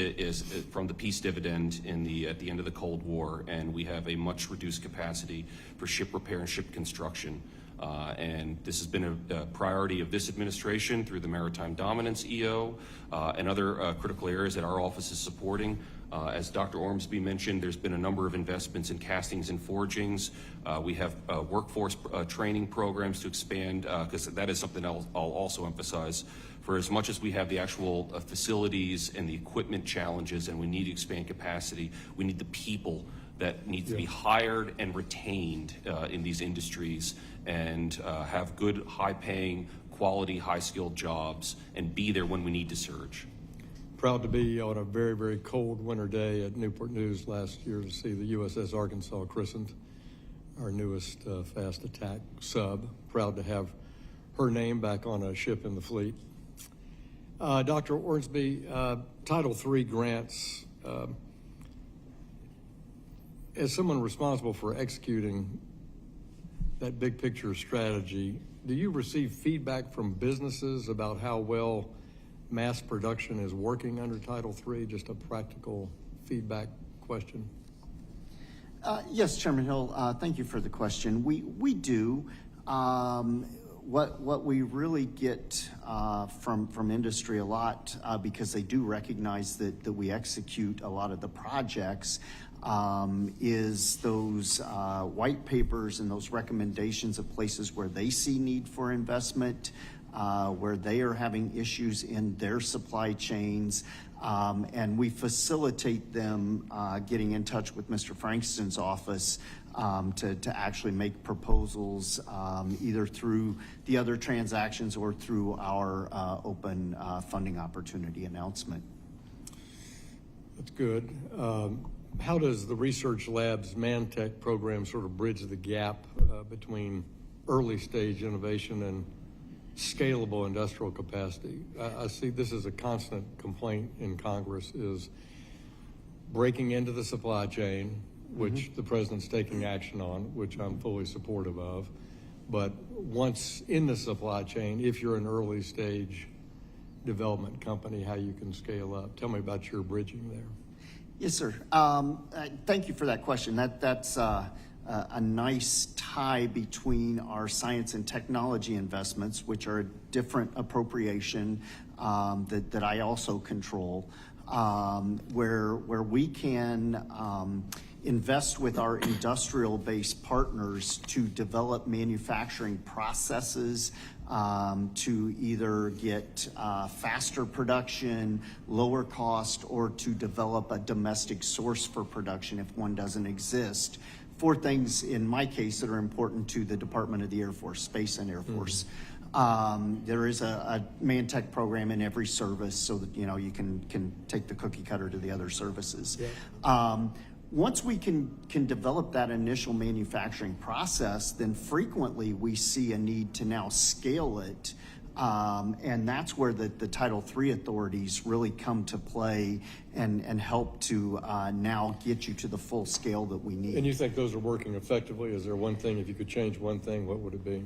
from the peace dividend at the end of the Cold War, and we have a much reduced capacity for ship repair and ship construction. And this has been a priority of this administration through the Maritime Dominance EO and other critical areas that our office is supporting. As Dr. Ormsby mentioned, there's been a number of investments in castings and forgings. We have workforce training programs to expand, because that is something I'll also emphasize. For as much as we have the actual facilities and the equipment challenges, and we need to expand capacity, we need the people that need to be hired and retained in these industries, and have good, high-paying, quality, high-skilled jobs, and be there when we need to surge. Proud to be on a very, very cold winter day at Newport News last year to see the USS Arkansas christened, our newest fast attack sub. Proud to have her name back on a ship in the fleet. Dr. Ormsby, Title III grants, as someone responsible for executing that big picture strategy, do you receive feedback from businesses about how well mass production is working under Title III? Just a practical feedback question. Yes, Chairman Hill, thank you for the question. We do. What we really get from industry a lot, because they do recognize that we execute a lot of the projects, is those white papers and those recommendations of places where they see need for investment, where they are having issues in their supply chains, and we facilitate them getting in touch with Mr. Frankston's office to actually make proposals either through the other transactions or through our open funding opportunity announcement. That's good. How does the Research Labs ManTech program sort of bridge the gap between early stage innovation and scalable industrial capacity? I see this is a constant complaint in Congress, is breaking into the supply chain, which the president's taking action on, which I'm fully supportive of. But once in the supply chain, if you're an early stage development company, how you can scale up. Tell me about your bridging there. Yes, sir. Thank you for that question. That's a nice tie between our science and technology investments, which are a different appropriation that I also control, where we can invest with our industrial-based partners to develop manufacturing processes to either get faster production, lower cost, or to develop a domestic source for production if one doesn't exist. 4 things in my case that are important to the Department of the Air Force, Space and Air Force. There is a ManTech program in every service so that you can take the cookie cutter to the other services. Yeah. Once we can develop that initial manufacturing process, then frequently we see a need to now scale it. And that's where the Title III authorities really come to play and help to now get you to the full scale that we need. And you think those are working effectively? Is there one thing, if you could change one thing, what would it be?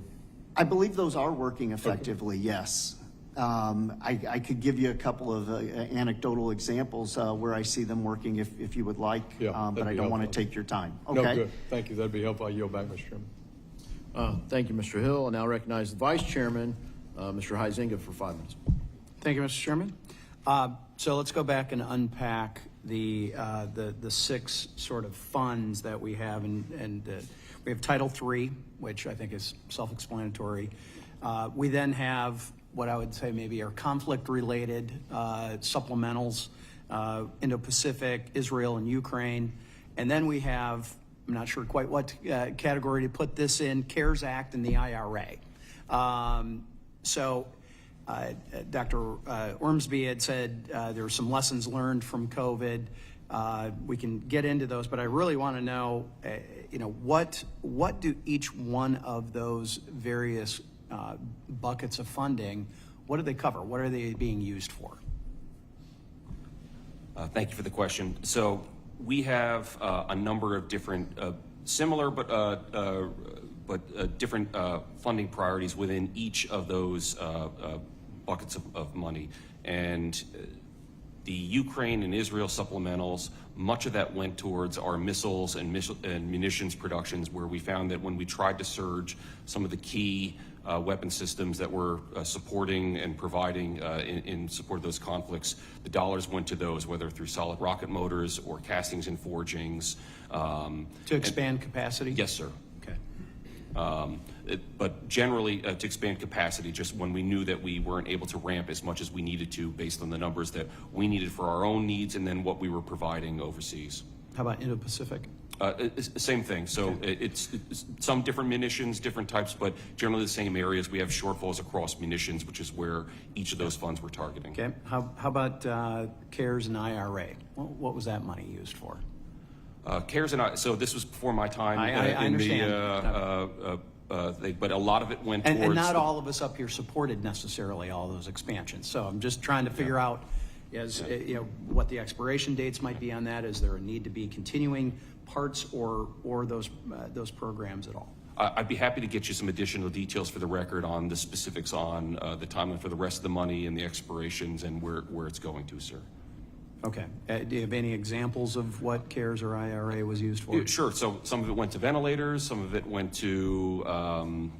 I believe those are working effectively, yes. I could give you a couple of anecdotal examples where I see them working if you would like, but I don't want to take your time. Okay? No, good. Thank you. That'd be helpful. I yield back, Mr. Chairman. Thank you, Mr. Hill. I now recognize the Vice Chairman, Mr. Huizenga, for 5 minutes. Thank you, Mr. Chairman. So let's go back and unpack the 6 sort of funds that we have, and we have Title III, which I think is self-explanatory. We then have what I would say maybe are conflict-related supplementals, Indo-Pacific, Israel, and Ukraine. And then we have, I'm not sure quite what category to put this in, CARES Act and the IRA. Dr. Ormsby had said there were some lessons learned from COVID. We can get into those, but I really want to know, what do each one of those various buckets of funding, what do they cover? What are they being used for? Thank you for the question. So we have a number of different similar but different funding priorities within each of those buckets of money. And the Ukraine and Israel supplementals, much of that went towards our missiles and munitions productions, where we found that when we tried to surge some of the key weapon systems that we're supporting and providing in support of those conflicts, the dollars went to those, whether through solid rocket motors or castings and forgings. To expand capacity? Yes, sir. Okay. But generally, to expand capacity, just when we knew that we weren't able to ramp as much as we needed to based on the numbers that we needed for our own needs and then what we were providing overseas. How about Indo-Pacific? Same thing. So it's some different munitions, different types, but generally the same areas. We have shortfalls across munitions, which is where each of those funds were targeting. Okay. How about CARES and IRA? What was that money used for? CARES and so this was before my time I in understand. But a lot of it went towards. And not all of us up here supported necessarily all those expansions. So I'm just trying to figure out, what the expiration dates might be on that. Is there a need to be continuing parts or those programs at all? I'd be happy to get you some additional details for the record on the specifics on the timeline for the rest of the money and the expirations and where it's going to, sir. Okay. Do you have any examples of what CARES or IRA was used for? Sure. So some of it went to ventilators, some of it went to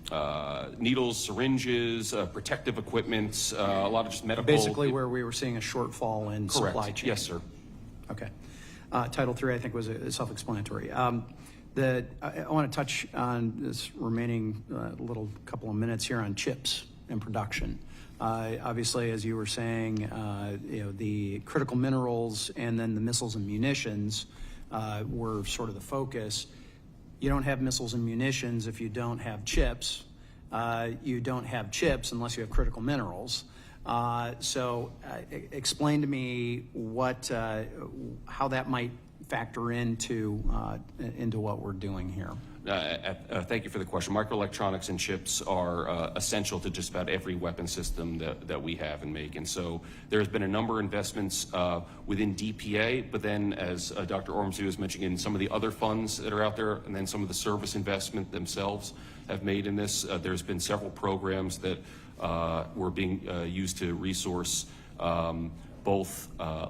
needles, syringes, protective equipment, a lot of just medical. Basically where we were seeing a shortfall in Correct. supply chain. Yes, sir. Okay. Title III, I think, was self-explanatory. I want to touch on this remaining little couple of minutes here on chips and production. Obviously, as you were saying, the critical minerals and then the missiles and munitions were sort of the focus. You don't have missiles and munitions if you don't have chips. You don't have chips unless you have critical minerals. So explain to me how that might factor into what we're doing here. Thank you for the question. Microelectronics and chips are essential to just about every weapon system that we have and make. And so there's been a number of investments within DPA, but then as Dr. Ormsby was mentioning, in some of the other funds that are out there, and then some of the service investment themselves have made in this. There's been several programs that were being used to resource both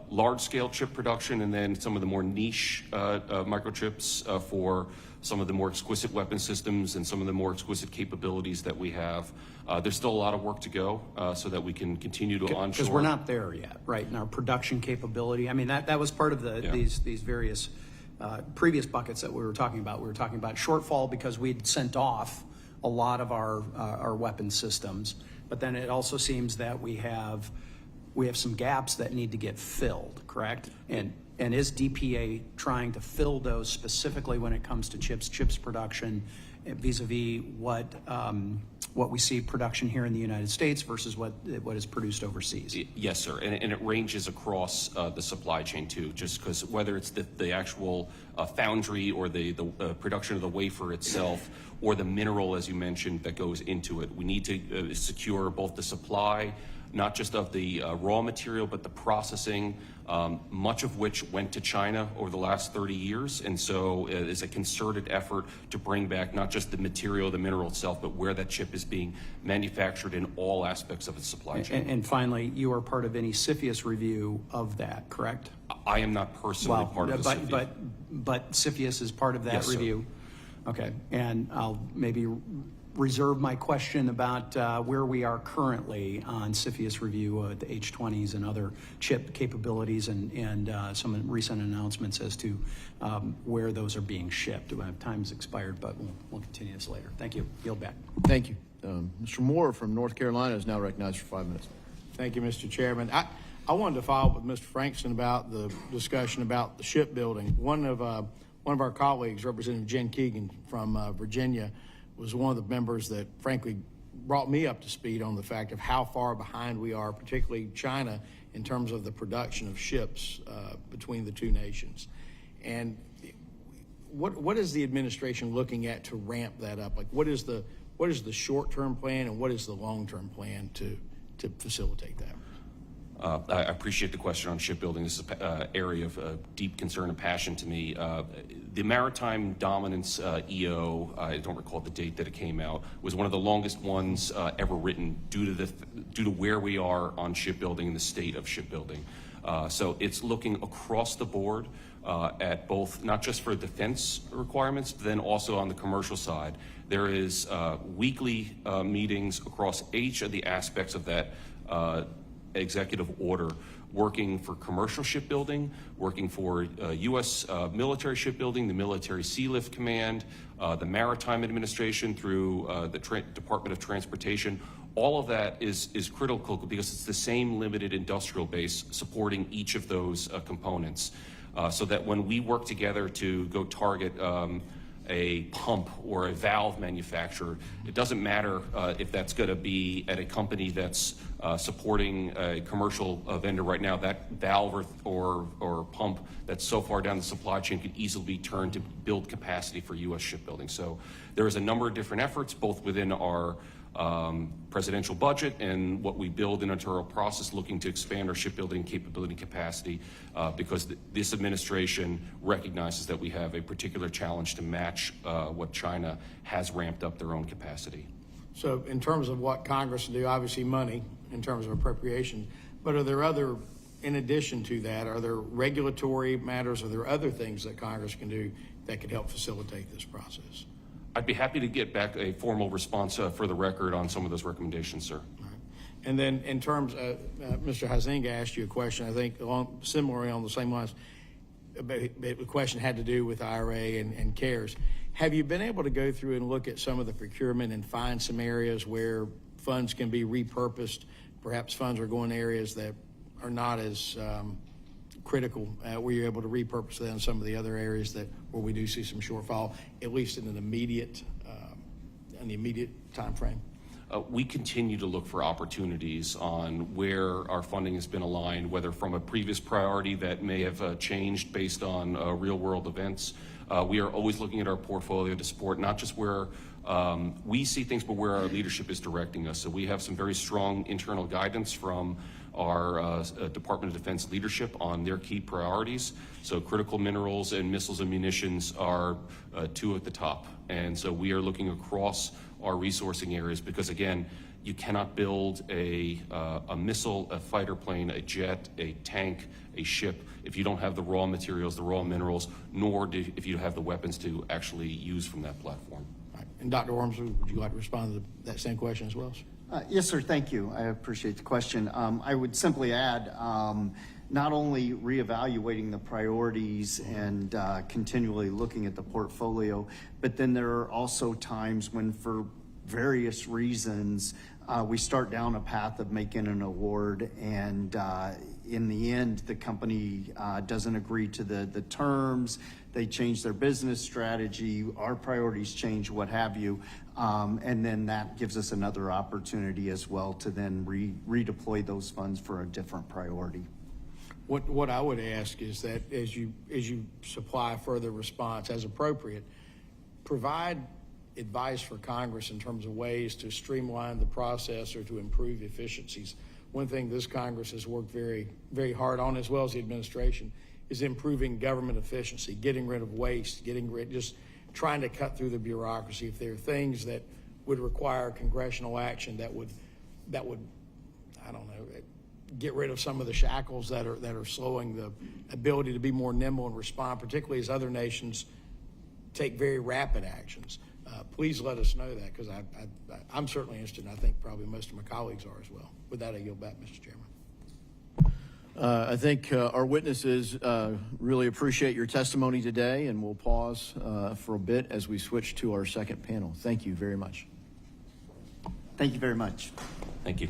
large-scale chip production and then some of the more niche microchips for some of the more exquisite weapon systems and some of the more exquisite capabilities that we have. There's still a lot of work to go so that we can continue to onshore. Because we're not there yet, right, in our production capability. I mean, that was part of these various previous buckets that we were talking about. We were talking about shortfall because we'd sent off a lot of our weapon systems. But then it also seems that we have some gaps that need to get filled, correct? And is DPA trying to fill those specifically when it comes to chips production, vis-a-vis what we see production here in the United States versus what is produced overseas? Yes, sir, and it ranges across the supply chain too, just because whether it's the actual foundry or the production of the wafer itself or the mineral, as you mentioned, that goes into it, we need to secure both the supply, not just of the raw material, but the processing, much of which went to China over the last 30 years. And so it is a concerted effort to bring back not just the material, the mineral itself, but where that chip is being manufactured in all aspects of its supply chain. And finally, you are part of any CFIUS review of that, correct? I am not personally part of the CFIUS. But CFIUS is part of that Yes, review? Sir. Okay, and I'll maybe reserve my question about where we are currently on CFIUS review, the H-20s and other chip capabilities and some recent announcements as to where those are being shipped. Time's expired, but we'll continue this later. Thank you. Yield back. Thank you. Mr. Moore from North Carolina is now recognized for 5 minutes. Thank you, Mr. Chairman. I wanted to follow up with Mr. Frankston about the discussion about the shipbuilding. One of our colleagues, Representative Jen Keegan from Virginia, was one of the members that, frankly, brought me up to speed on the fact of how far behind we are, particularly China, in terms of the production of ships between the two nations. And what is the administration looking at to ramp that up? Like, what is the short-term plan and what is the long-term plan to facilitate that? I appreciate the question on shipbuilding. This is an area of deep concern and passion to me. The Maritime Dominance EO, I don't recall the date that it came out, was one of the longest ones ever written due to where we are on shipbuilding and the state of shipbuilding. So it's looking across the board at both, not just for defense requirements, but then also on the commercial side. There is weekly meetings across each of the aspects of that executive order, working for commercial shipbuilding, working for U.S. military shipbuilding, the Military Sea Lift Command, the Maritime Administration through the Department of Transportation. All of that is critical because it's the same limited industrial base supporting each of those components. So that when we work together to go target a pump or a valve manufacturer, it doesn't matter if that's going to be at a company that's supporting a commercial vendor right now. That valve or pump that's so far down the supply chain could easily be turned to build capacity for U.S. shipbuilding. So there is a number of different efforts, both within our presidential budget and what we build in our internal process, looking to expand our shipbuilding capability and capacity, because this administration recognizes that we have a particular challenge to match what China has ramped up their own capacity. So in terms of what Congress will do, obviously money in terms of appropriation, but are there other, in addition to that, are there regulatory matters, are there other things that Congress can do that could help facilitate this process? I'd be happy to get back a formal response for the record on some of those recommendations, sir. All right. And then in terms of, Mr. Huizenga asked you a question, I think similarly on the same lines, the question had to do with IRA and CARES. Have you been able to go through and look at some of the procurement and find some areas where funds can be repurposed? Perhaps funds are going to areas that are not as critical, where you're able to repurpose that in some of the other areas where we do see some shortfall, at least in the immediate time frame? We continue to look for opportunities on where our funding has been aligned, whether from a previous priority that may have changed based on real-world events. We are always looking at our portfolio to support not just where we see things, but where our leadership is directing us. So we have some very strong internal guidance from our Department of Defense leadership on their key priorities. So critical minerals and missiles and munitions are two at the top. And so we are looking across our resourcing areas because, again, you cannot build a missile, a fighter plane, a jet, a tank, a ship if you don't have the raw materials, the raw minerals, nor if you have the weapons to actually use from that platform. All right. And Dr. Ormsby, would you like to respond to that same question as well, sir? Yes, sir. Thank you. I appreciate the question. I would simply add, not only reevaluating the priorities and continually looking at the portfolio, but then there are also times when, for various reasons, we start down a path of making an award, and in the end, the company doesn't agree to the terms. They change their business strategy, our priorities change, what have you, and then that gives us another opportunity as well to then redeploy those funds for a different priority. What I would ask is that as you supply further response as appropriate, provide advice for Congress in terms of ways to streamline the process or to improve efficiencies. One thing this Congress has worked very, very hard on, as well as the administration, is improving government efficiency, getting rid of waste, just trying to cut through the bureaucracy. If there are things that would require congressional action that would, I don't know, get rid of some of the shackles that are slowing the ability to be more nimble and respond, particularly as other nations take very rapid actions. Please let us know that, because I'm certainly interested, and I think probably most of my colleagues are as well. With that, I yield back, Mr. Chairman. I think our witnesses really appreciate your testimony today, and we'll pause for a bit as we switch to our second panel. Thank you very much. Thank you very much. Thank you.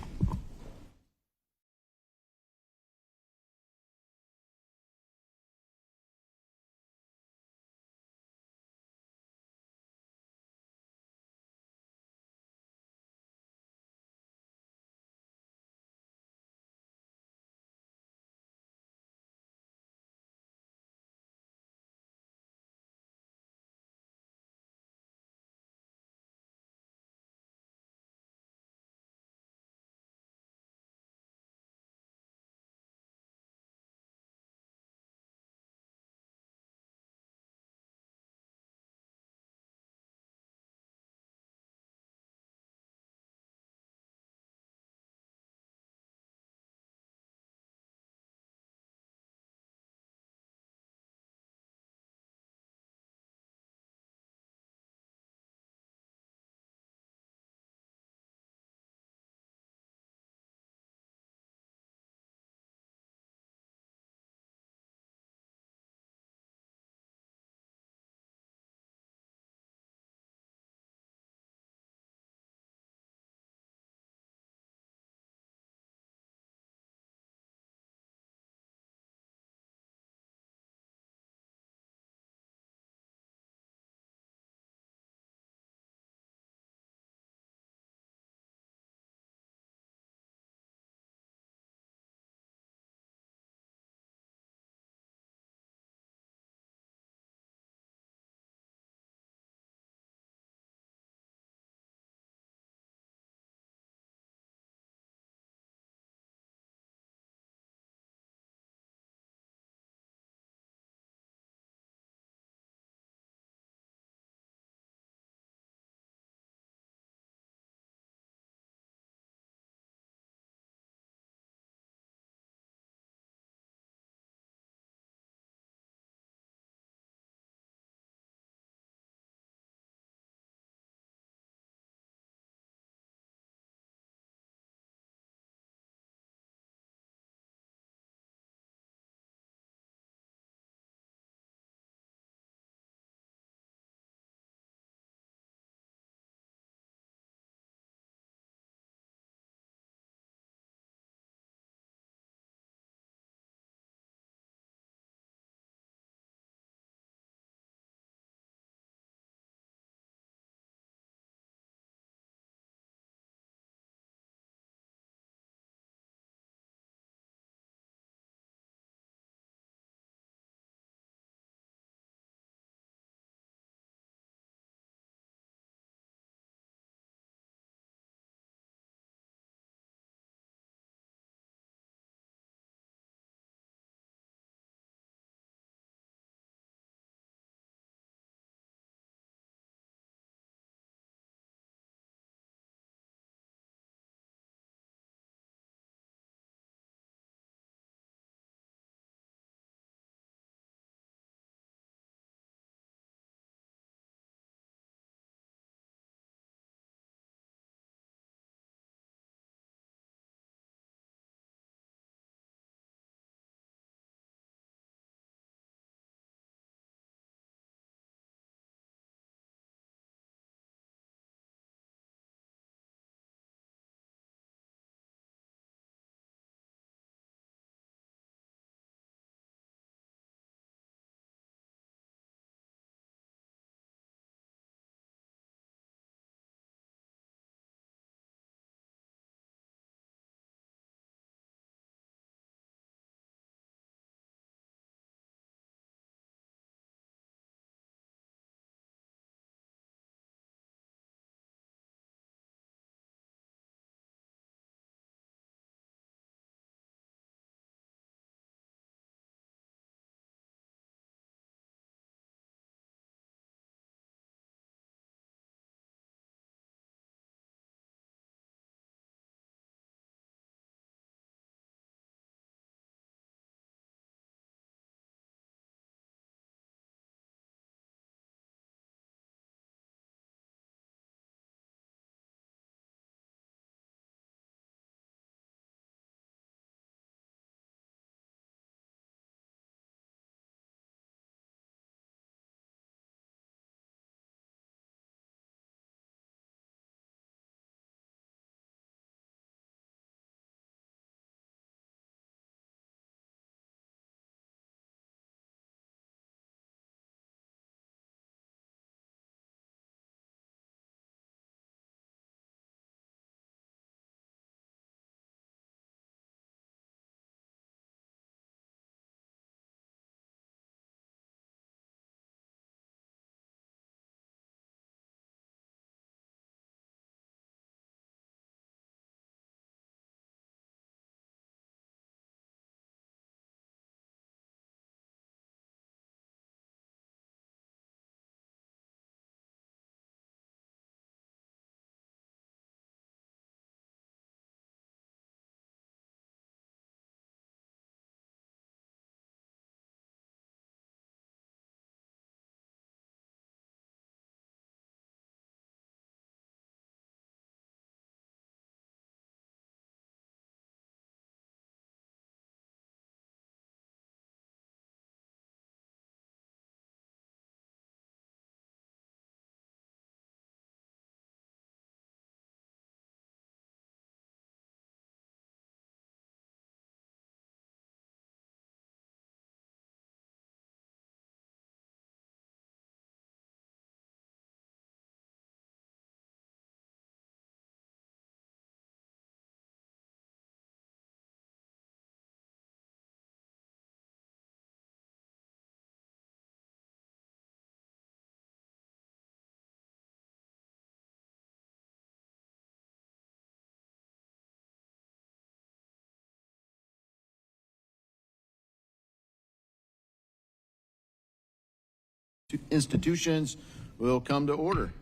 institutions will come to order.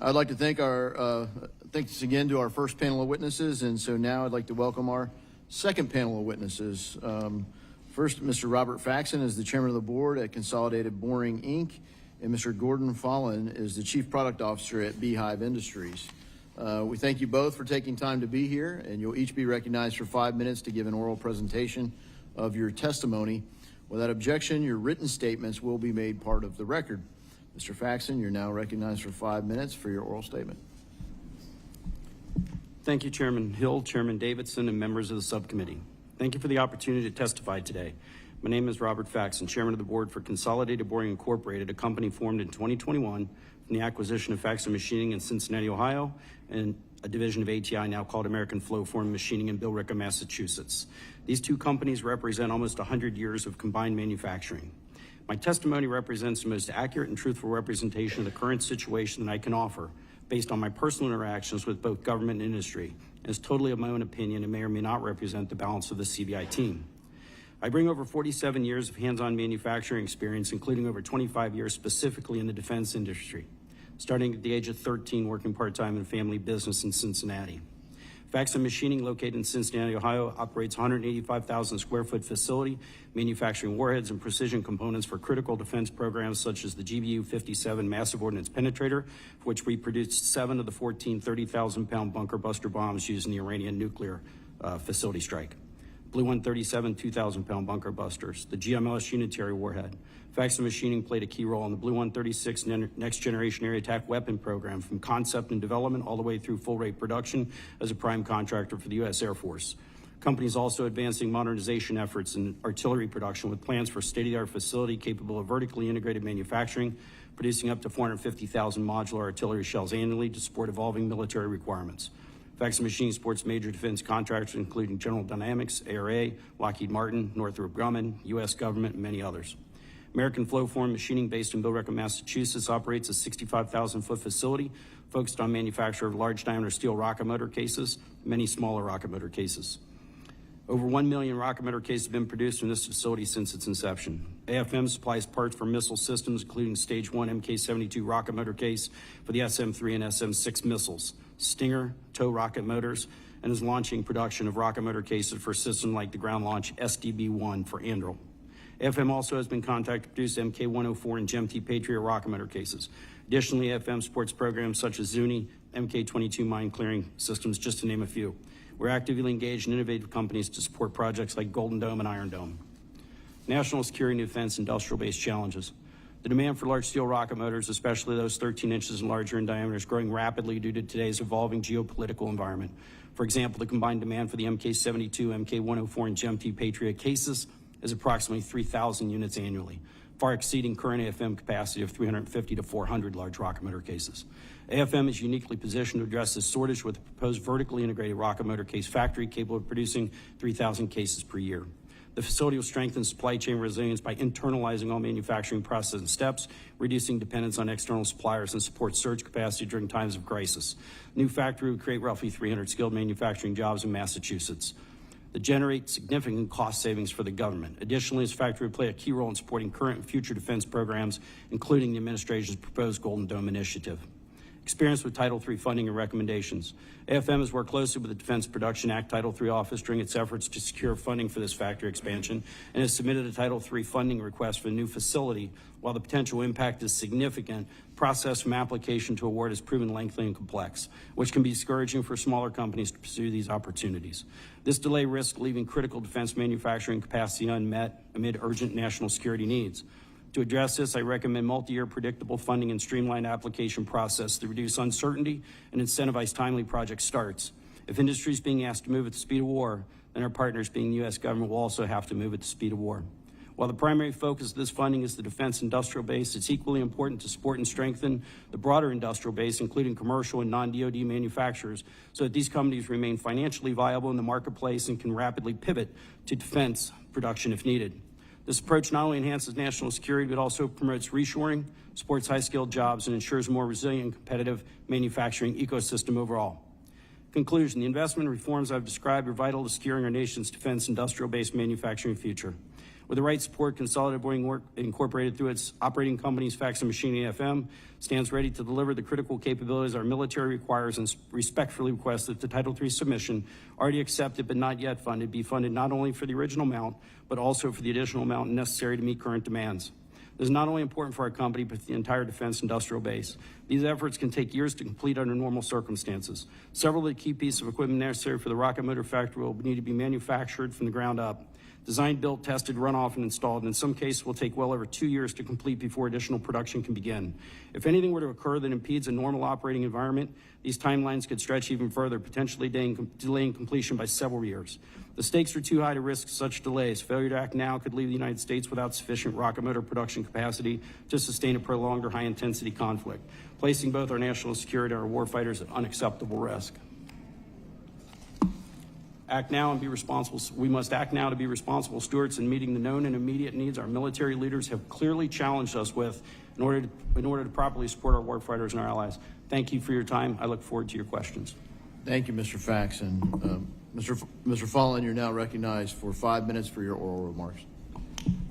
I'd like to thank thanks again to our first panel of witnesses, and so now I'd like to welcome our second panel of witnesses. First, Mr. Robert Faxon is the chairman of the board at Consolidated Boring, Inc., and Mr. Gordon Follin is the chief product officer at Beehive Industries. We thank you both for taking time to be here, and you'll each be recognized for 5 minutes to give an oral presentation of your testimony. Without objection, your written statements will be made part of the record. Mr. Faxon, you're now recognized for 5 minutes for your oral statement. Thank you, Chairman Hill, Chairman Davidson, and members of the subcommittee. Thank you for the opportunity to testify today. My name is Robert Faxon, Chairman of the Board for Consolidated Boring Incorporated, a company formed in 2021 from the acquisition of Faxon Machining in Cincinnati, Ohio, and a division of ATI now called American Flowform Machining in Billerica, Massachusetts. These two companies represent almost 100 years of combined manufacturing. My testimony represents the most accurate and truthful representation of the current situation that I can offer based on my personal interactions with both government and industry, and is totally of my own opinion and may or may not represent the balance of the CBI team. I bring over 47 years of hands-on manufacturing experience, including over 25 years specifically in the defense industry, starting at the age of 13 working part-time in a family business in Cincinnati. Faxon Machining, located in Cincinnati, Ohio, operates a 185,000 square foot facility manufacturing warheads and precision components for critical defense programs such as the GBU-57 Massive Ordnance Penetrator, for which we produced 7 of the 14 30,000-pound bunker buster bombs used in the Iranian nuclear facility strike. Blue 137 2,000-pound bunker busters, the GMLS unitary warhead. Faxon Machining played a key role in the Blue 136 Next Generation Area Attack Weapon program, from concept and development all the way through full-rate production as a prime contractor for the U.S. Air Force. Company is also advancing modernization efforts in artillery production with plans for a state-of-the-art facility capable of vertically integrated manufacturing, producing up to 450,000 modular artillery shells annually to support evolving military requirements. Faxon Machining supports major defense contractors, including General Dynamics, ARA, Lockheed Martin, Northrop Grumman, U.S. government, and many others. American Flowform Machining, based in Billerica, Massachusetts, operates a 65,000-foot facility focused on manufacture of large-diameter steel rocket motor cases, many smaller rocket motor cases. Over 1 million rocket motor cases have been produced in this facility since its inception. AFM supplies parts for missile systems, including Stage 1 Mk-72 rocket motor case for the SM-3 and SM-6 missiles, Stinger tow rocket motors, and is launching production of rocket motor cases for systems like the ground launch SDB-1 for Anduril. AFM also has been contracted to produce Mk-104 and GEM-T Patriot rocket motor cases. Additionally, AFM supports programs such as Zuni, Mk-22 mine clearing systems, just to name a few. We're actively engaged in innovative companies to support projects like Golden Dome and Iron Dome. National security and defense industrial-based challenges. The demand for large steel rocket motors, especially those 13 inches and larger in diameter, is growing rapidly due to today's evolving geopolitical environment. For example, the combined demand for the Mk-72, Mk-104, and GEM-T Patriot cases is approximately 3,000 units annually, far exceeding current AFM capacity of 350 to 400 large rocket motor cases. AFM is uniquely positioned to address this shortage with a proposed vertically integrated rocket motor case factory capable of producing 3,000 cases per year. The facility will strengthen supply chain resilience by internalizing all manufacturing process and steps, reducing dependence on external suppliers, and support surge capacity during times of crisis. The new factory would create roughly 300 skilled manufacturing jobs in Massachusetts that generate significant cost savings for the government. Additionally, this factory would play a key role in supporting current and future defense programs, including the administration's proposed Golden Dome initiative. Experience with Title III funding and recommendations. AFM has worked closely with the Defense Production Act Title III office during its efforts to secure funding for this factory expansion, and has submitted a Title III funding request for a new facility. While the potential impact is significant, process from application to award has proven lengthy and complex, which can be discouraging for smaller companies to pursue these opportunities. This delay risks leaving critical defense manufacturing capacity unmet amid urgent national security needs. To address this, I recommend multi-year predictable funding and streamlined application process to reduce uncertainty and incentivize timely project starts. If industry is being asked to move at the speed of war, then our partners, being the U.S. government, will also have to move at the speed of war. While the primary focus of this funding is the defense industrial base, it's equally important to support and strengthen the broader industrial base, including commercial and non-DoD manufacturers, so that these companies remain financially viable in the marketplace and can rapidly pivot to defense production if needed. This approach not only enhances national security, but also promotes reshoring, supports high-skilled jobs, and ensures a more resilient and competitive manufacturing ecosystem overall. Conclusion, the investment reforms I've described are vital to securing our nation's defense industrial-based manufacturing future. With the right support, Consolidated Boring Incorporated, through its operating companies, Faxon Machining FM, stands ready to deliver the critical capabilities our military requires, and respectfully request that the Title III submission, already accepted but not yet funded, be funded not only for the original amount, but also for the additional amount necessary to meet current demands. This is not only important for our company, but for the entire defense industrial base. These efforts can take years to complete under normal circumstances. Several of the key pieces of equipment necessary for the rocket motor factory will need to be manufactured from the ground up. Designed, built, tested, run off, and installed, and in some cases will take well over 2 years to complete before additional production can begin. If anything were to occur that impedes a normal operating environment, these timelines could stretch even further, potentially delaying completion by several years. The stakes are too high to risk such delays. Failure to act now could leave the United States without sufficient rocket motor production capacity to sustain a prolonged or high-intensity conflict, placing both our national security and our warfighters at unacceptable risk. Act now and be responsible. We must act now to be responsible stewards in meeting the known and immediate needs our military leaders have clearly challenged us with in order to properly support our warfighters and our allies. Thank you for your time. I look forward to your questions. Thank you, Mr. Faxon. Mr. Follin, you're now recognized for 5 minutes for your oral remarks.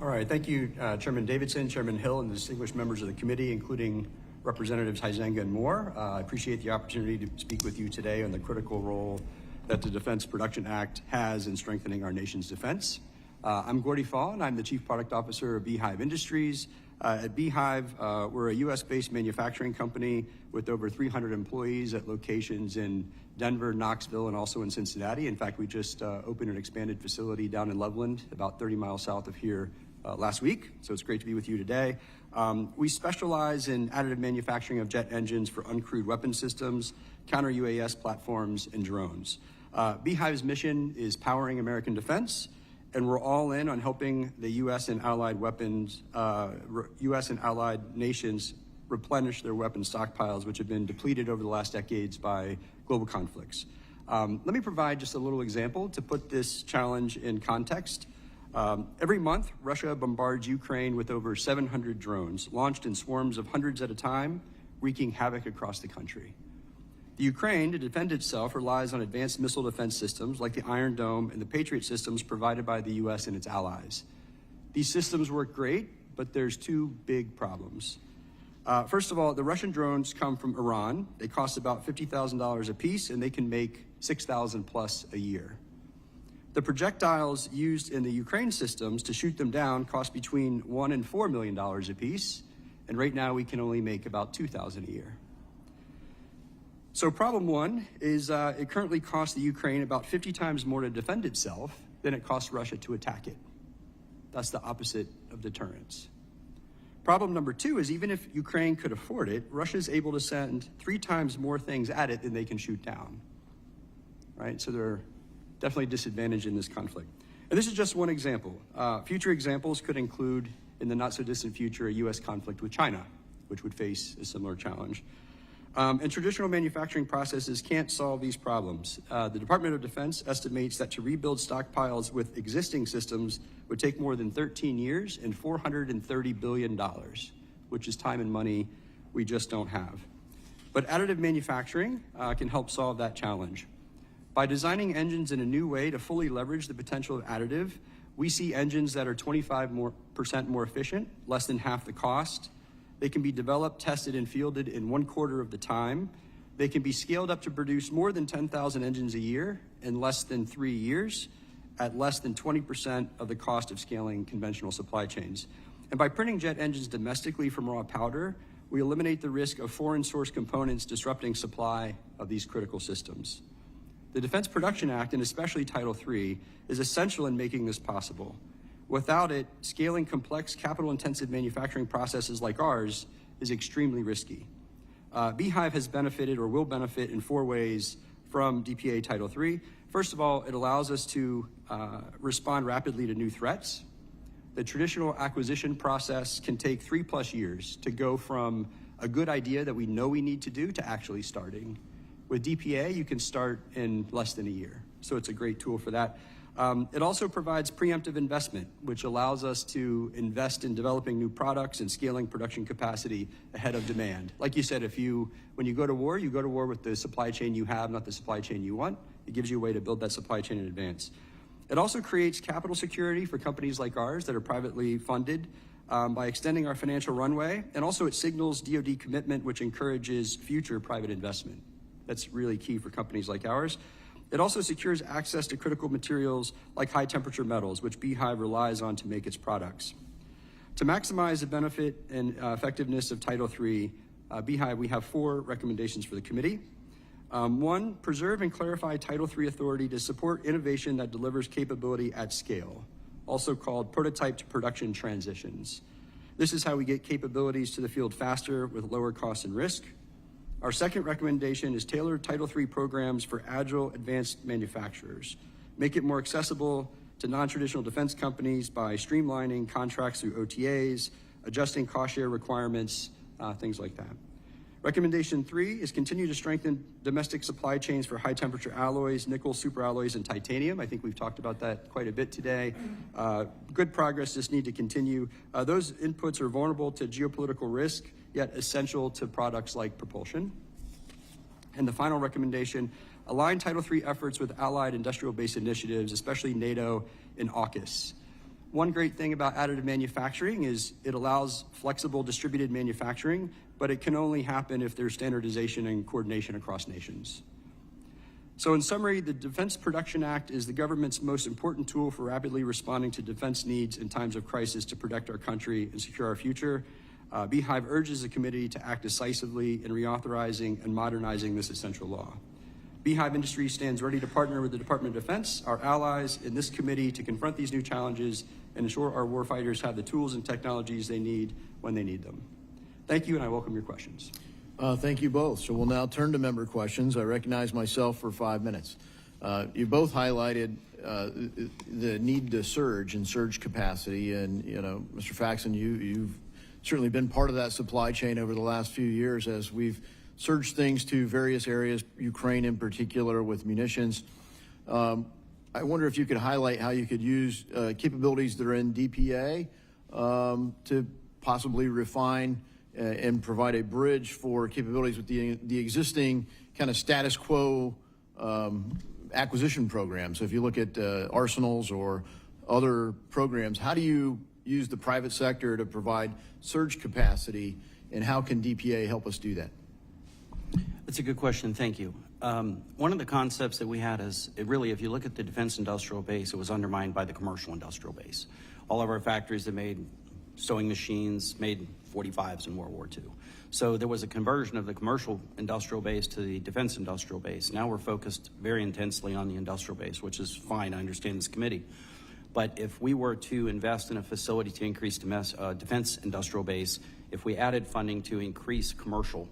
All right. Thank you, Chairman Davidson, Chairman Hill, and the distinguished members of the committee, including Representatives Huizenga and Moore. I appreciate the opportunity to speak with you today on the critical role that the Defense Production Act has in strengthening our nation's defense. I'm Gordy Follin. I'm the Chief Product Officer of Beehive Industries. At Beehive, we're a U.S.-based manufacturing company with over 300 employees at locations in Denver, Knoxville, and also in Cincinnati. In fact, we just opened an expanded facility down in Loveland, about 30 miles south of here, last week. So it's great to be with you today. We specialize in additive manufacturing of jet engines for uncrewed weapon systems, counter-UAS platforms, and drones. Beehive's mission is powering American defense, and we're all in on helping the U.S. and allied nations replenish their weapon stockpiles, which have been depleted over the last decades by global conflicts. Let me provide just a little example to put this challenge in context. Every month, Russia bombards Ukraine with over 700 drones, launched in swarms of hundreds at a time, wreaking havoc across the country. The Ukraine, to defend itself, relies on advanced missile defense systems like the Iron Dome and the Patriot systems provided by the U.S. and its allies. These systems work great, but there's two big problems. First of all, the Russian drones come from Iran. They cost about $50,000 a piece, and they can make 6,000 plus a year. The projectiles used in the Ukraine systems to shoot them down cost between $1 and $4 million a piece, and right now we can only make about 2,000 a year. So problem one is it currently costs the Ukraine about 50 times more to defend itself than it costs Russia to attack it. That's the opposite of deterrence. Problem number two is even if Ukraine could afford it, Russia's able to send 3 times more things at it than they can shoot down, right? So they're definitely disadvantaged in this conflict. And this is just one example. Future examples could include, in the not so distant future, a U.S. conflict with China, which would face a similar challenge. And traditional manufacturing processes can't solve these problems. The Department of Defense estimates that to rebuild stockpiles with existing systems would take more than 13 years and $430 billion, which is time and money we just don't have. But additive manufacturing can help solve that challenge. By designing engines in a new way to fully leverage the potential of additive, we see engines that are 25% more efficient, less than half the cost. They can be developed, tested, and fielded in 1/4 of the time. They can be scaled up to produce more than 10,000 engines a year in less than 3 years at less than 20% of the cost of scaling conventional supply chains. And by printing jet engines domestically from raw powder, we eliminate the risk of foreign source components disrupting supply of these critical systems. The Defense Production Act, and especially Title III, is essential in making this possible. Without it, scaling complex, capital-intensive manufacturing processes like ours is extremely risky. Beehive has benefited or will benefit in 4 ways from DPA Title III. First of all, it allows us to respond rapidly to new threats. The traditional acquisition process can take 3+ years to go from a good idea that we know we need to do to actually starting. With DPA, you can start in less than a year. So it's a great tool for that. It also provides preemptive investment, which allows us to invest in developing new products and scaling production capacity ahead of demand. Like you said, when you go to war with the supply chain you have, not the supply chain you want. It gives you a way to build that supply chain in advance. It also creates capital security for companies like ours that are privately funded by extending our financial runway, and also it signals DoD commitment, which encourages future private investment. That's really key for companies like ours. It also secures access to critical materials like high-temperature metals, which Beehive relies on to make its products. To maximize the benefit and effectiveness of Title III, Beehive, we have 4 recommendations for the committee. 1, preserve and clarify Title III authority to support innovation that delivers capability at scale, also called prototype to production transitions. This is how we get capabilities to the field faster with lower cost and risk. Our second recommendation is tailor Title III programs for agile advanced manufacturers. Make it more accessible to non-traditional defense companies by streamlining contracts through OTAs, adjusting cost share requirements, things like that. Recommendation 3 is continue to strengthen domestic supply chains for high temperature alloys, nickel, superalloys, and titanium. I think we've talked about that quite a bit today. Good progress, just need to continue. Those inputs are vulnerable to geopolitical risk, yet essential to products like propulsion. And the final recommendation, align Title III efforts with allied industrial base initiatives, especially NATO and AUKUS. One great thing about additive manufacturing is it allows flexible distributed manufacturing, but it can only happen if there's standardization and coordination across nations. So in summary, the Defense Production Act is the government's most important tool for rapidly responding to defense needs in times of crisis to protect our country and secure our future. Beehive urges the committee to act decisively in reauthorizing and modernizing this essential law. Beehive Industries stands ready to partner with the Department of Defense, our allies in this committee, to confront these new challenges and ensure our warfighters have the tools and technologies they need when they need them. Thank you, and I welcome your questions. Thank you both. So we'll now turn to member questions. I recognize myself for 5 minutes. You both highlighted the need to surge and surge capacity, and Mr. Faxon, you've certainly been part of that supply chain over the last few years as we've surged things to various areas, Ukraine in particular with munitions. I wonder if you could highlight how you could use capabilities that are in DPA to possibly refine and provide a bridge for capabilities with the existing kind of status quo acquisition program. So if you look at arsenals or other programs, how do you use the private sector to provide surge capacity, and how can DPA help us do that? That's a good question. Thank you. One of the concepts that we had is, if you look at the defense industrial base, it was undermined by the commercial industrial base. All of our factories that made sewing machines made 45s in World War II. So there was a conversion of the commercial industrial base to the defense industrial base. Now we're focused very intensely on the industrial base, which is fine. I understand this committee. But if we were to invest in a facility to increase defense industrial base, if we added funding to increase commercial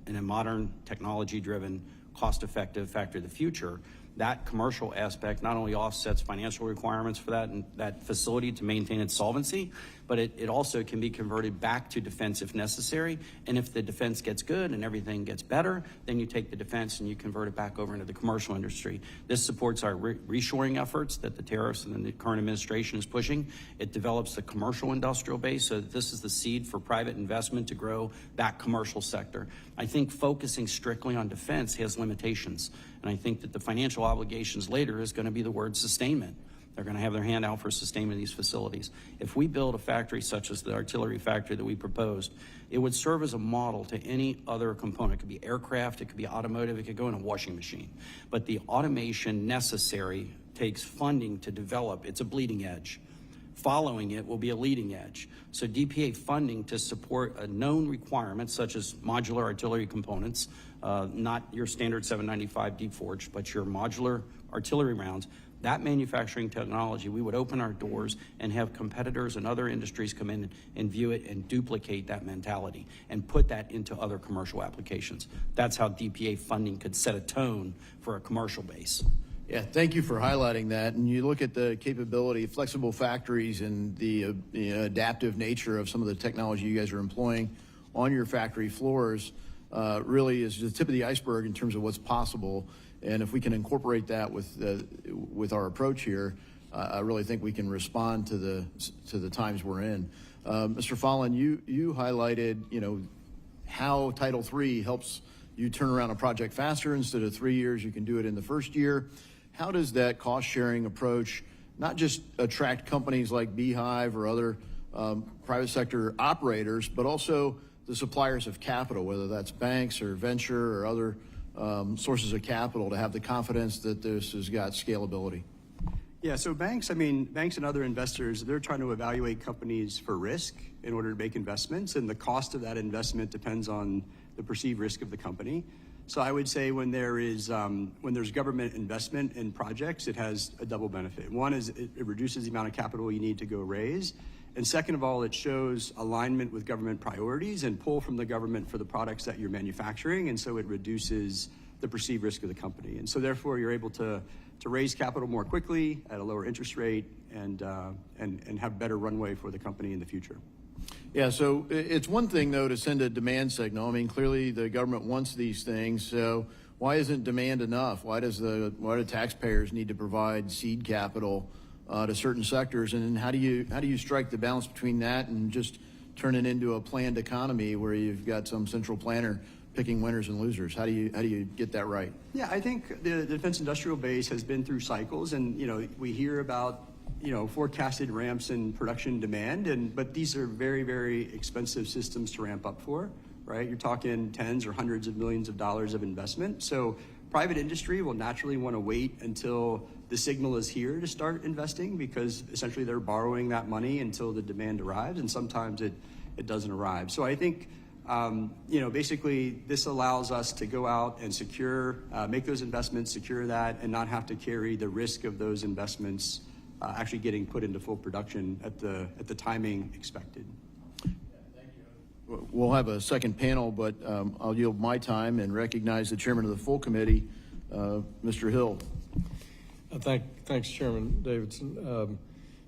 in a modern, technology-driven, cost-effective factory of the future, that commercial aspect not only offsets financial requirements for that facility to maintain its solvency, but it also can be converted back to defense if necessary. And if the defense gets good and everything gets better, then you take the defense and you convert it back over into the commercial industry. This supports our reshoring efforts that the tariffs and the current administration is pushing. It develops the commercial industrial base, so that this is the seed for private investment to grow that commercial sector. I think focusing strictly on defense has limitations, and I think that the financial obligations later is going to be the word sustainment. They're going to have their hand out for sustainment of these facilities. If we build a factory such as the artillery factory that we proposed, it would serve as a model to any other component. It could be aircraft, it could be automotive, it could go in a washing machine. But the automation necessary takes funding to develop. It's a bleeding edge. Following it will be a leading edge. So DPA funding to support a known requirement, such as modular artillery components, not your standard 795 deep forged, but your modular artillery rounds, that manufacturing technology, we would open our doors and have competitors and other industries come in and view it and duplicate that mentality and put that into other commercial applications. That's how DPA funding could set a tone for a commercial base. Yeah, thank you for highlighting that. And you look at the capability, flexible factories, and the adaptive nature of some of the technology you guys are employing on your factory floors really is the tip of the iceberg in terms of what's possible. And if we can incorporate that with our approach here, I really think we can respond to the times we're in. Mr. Follin, you highlighted how Title III helps you turn around a project faster. Instead of 3 years, you can do it in the first year. How does that cost-sharing approach not just attract companies like Beehive or other private sector operators, but also the suppliers of capital, whether that's banks or venture or other sources of capital, to have the confidence that this has got scalability? Yeah, so banks and other investors, they're trying to evaluate companies for risk in order to make investments, and the cost of that investment depends on the perceived risk of the company. So I would say when there's government investment in projects, it has a double benefit. One is it reduces the amount of capital you need to go raise. And second of all, it shows alignment with government priorities and pull from the government for the products that you're manufacturing. And so it reduces the perceived risk of the company. And so therefore, you're able to raise capital more quickly at a lower interest rate and have better runway for the company in the future. Yeah, so it's one thing, though, to send a demand signal. I mean, clearly the government wants these things, so why isn't demand enough? Why do taxpayers need to provide seed capital to certain sectors? And then how do you strike the balance between that and just turn it into a planned economy where you've got some central planner picking winners and losers? How do you get that right? Yeah, I think the defense industrial base has been through cycles, and we hear about forecasted ramps in production demand, but these are very, very expensive systems to ramp up for, right? You're talking tens or hundreds of millions of dollars of investment. So private industry will naturally want to wait until the signal is here to start investing, because essentially they're borrowing that money until the demand arrives, and sometimes it doesn't arrive. So I think basically this allows us to go out and make those investments, secure that, and not have to carry the risk of those investments actually getting put into full production at the timing expected. We'll have a second panel, but I'll yield my time and recognize the chairman of the full committee, Mr. Hill. Thanks, Chairman Davidson.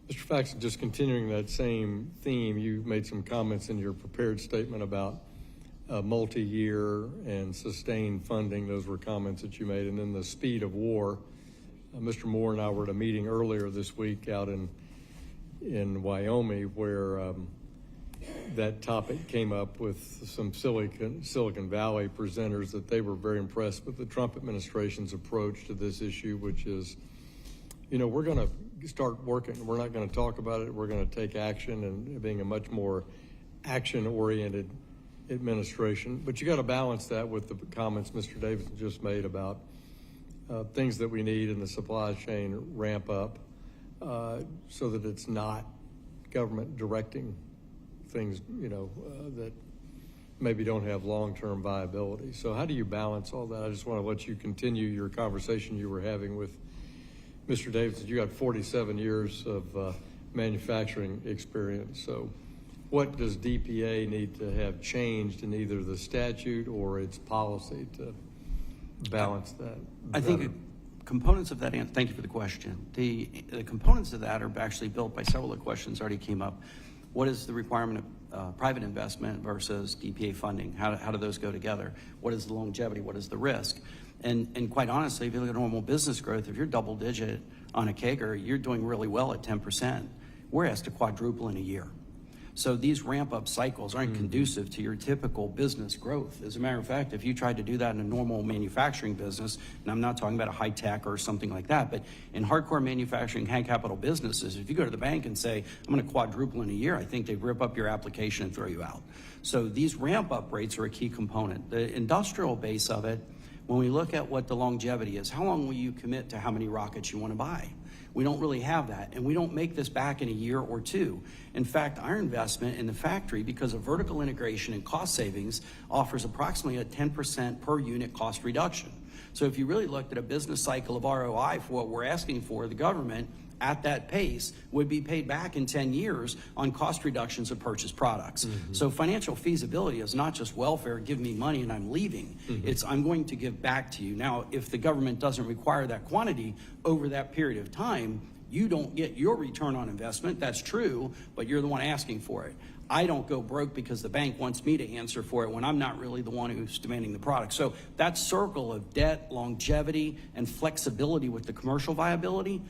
Mr. Faxon, just continuing that same theme, you made some comments in your prepared statement about multi-year and sustained funding. Those were comments that you made. And then the speed of war. Mr. Moore and I were at a meeting earlier this week out in Wyoming where that topic came up with some Silicon Valley presenters, that they were very impressed with the Trump administration's approach to this issue, which is, we're going to start working. We're not going to talk about it. We're going to take action, and being a much more action-oriented administration. But you got to balance that with the comments Mr. Davidson just made about things that we need in the supply chain ramp up so that it's not government directing things, that maybe don't have long-term viability. So how do you balance all that? I just want to let you continue your conversation you were having with Mr. Davidson. You got 47 years of manufacturing experience. So what does DPA need to have changed in either the statute or its policy to balance that? I think components of that, thank you for the question. The components of that are actually built by several of the questions already came up. What is the requirement of private investment versus DPA funding? How do those go together? What is the longevity? What is the risk? And quite honestly, if you look at normal business growth, if you're double digit on a CAGR, you're doing really well at 10%. We're asked to quadruple in a year. So these ramp-up cycles aren't conducive to your typical business growth. As a matter of fact, if you tried to do that in a normal manufacturing business, and I'm not talking about a high-tech or something like that, but in hardcore manufacturing, high-capital businesses, if you go to the bank and say, I'm going to quadruple in a year, I think they'd rip up your application and throw you out. So these ramp-up rates are a key component. The industrial base of it, when we look at what the longevity is, how long will you commit to how many rockets you want to buy? We don't really have that, and we don't make this back in a year or two. In fact, our investment in the factory, because of vertical integration and cost savings, offers approximately a 10% per unit cost reduction. So if you really looked at a business cycle of ROI for what we're asking for, the government at that pace would be paid back in 10 years on cost reductions of purchased products. So financial feasibility is not just welfare, give me money and I'm leaving. It's I'm going to give back to you. Now, if the government doesn't require that quantity over that period of time, you don't get your return on investment. That's true, but you're the one asking for it. I don't go broke because the bank wants me to answer for it when I'm not really the one who's demanding the product. So that circle of debt, longevity, and flexibility with the commercial viability,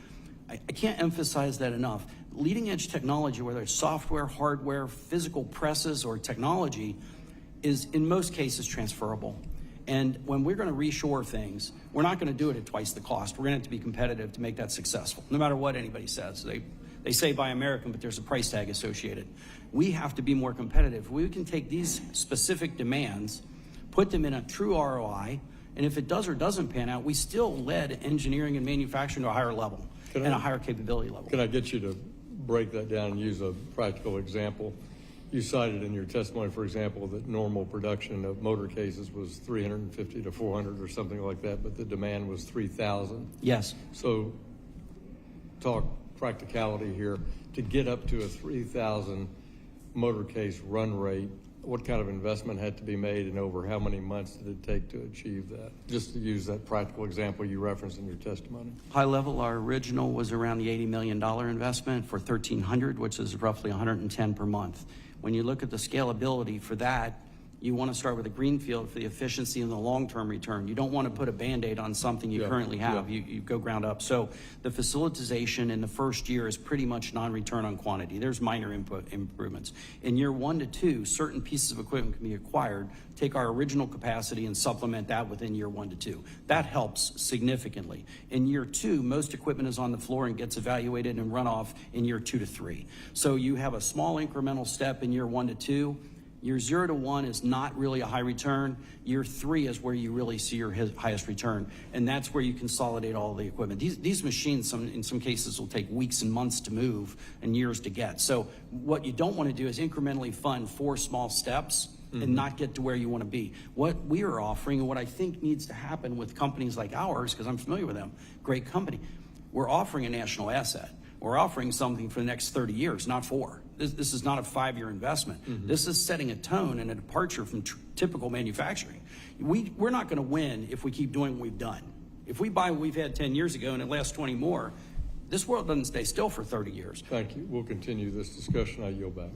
I can't emphasize that enough. Leading edge technology, whether it's software, hardware, physical presses, or technology, is in most cases transferable. And when we're going to reshore things, we're not going to do it at twice the cost. We're going to have to be competitive to make that successful, no matter what anybody says. They say buy American, but there's a price tag associated. We have to be more competitive. We can take these specific demands, put them in a true ROI, and if it does or doesn't pan out, we still led engineering and manufacturing to a higher level and a higher capability level. Can I get you to break that down and use a practical example? You cited in your testimony, for example, that normal production of motor cases was 350 to 400 or something like that, but the demand was 3,000. Yes. So talk practicality here. To get up to a 3,000 motor case run rate, what kind of investment had to be made and over how many months did it take to achieve that? Just to use that practical example you referenced in your testimony. High level, our original was around the $80 million investment for 1,300, which is roughly 110 per month. When you look at the scalability for that, you want to start with a greenfield for the efficiency and the long-term return. You don't want to put a Band-Aid on something you currently have. You go ground up. So the facilitization in the first year is pretty much non-return on quantity. There's minor input improvements. In year 1 to 2, certain pieces of equipment can be acquired, take our original capacity and supplement that within year 1 to 2. That helps significantly. In year 2, most equipment is on the floor and gets evaluated and run off in year 2 to 3. So you have a small incremental step in year 1 to 2. Year 0 to 1 is not really a high return. Year 3 is where you really see your highest return, and that's where you consolidate all the equipment. These machines, in some cases, will take weeks and months to move and years to get. So what you don't want to do is incrementally fund 4 small steps and not get to where you want to be. What we are offering, and what I think needs to happen with companies like ours, because I'm familiar with them, great company, we're offering a national asset. We're offering something for the next 30 years, not 4. This is not a 5-year investment. This is setting a tone and a departure from typical manufacturing. We're not going to win if we keep doing what we've done. If we buy what we've had 10 years ago and it lasts 20 more, this world doesn't stay still for 30 years. Thank you. We'll continue this discussion. I yield back.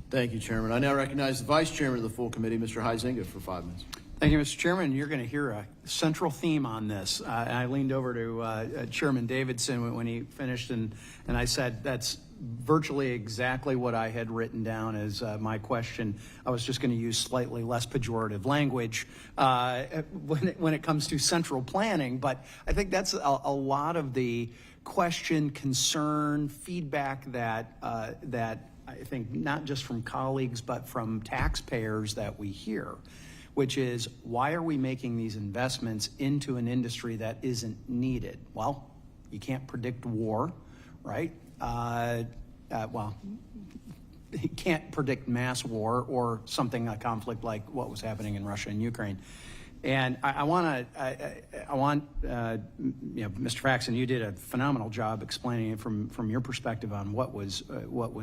Thank you, Chairman. I now recognize the Vice Chairman of the full committee, Mr. Huizinga, for 5 minutes. Thank you, Mr. Chairman. You're going to hear a central theme on this. I leaned over to Chairman Davidson when he finished, and I said that's virtually exactly what I had written down as my question. I was just going to use slightly less pejorative language when it comes to central planning, but I think that's a lot of the question, concern, feedback that I think not just from colleagues but from taxpayers that we hear, which is, why are we making these investments into an industry that isn't needed? Well, you can't predict war, right? Well, you can't predict mass war or something, a conflict like what was happening in Russia and Ukraine. And I want, Mr. Faxon, you did a phenomenal job explaining it from your perspective on what was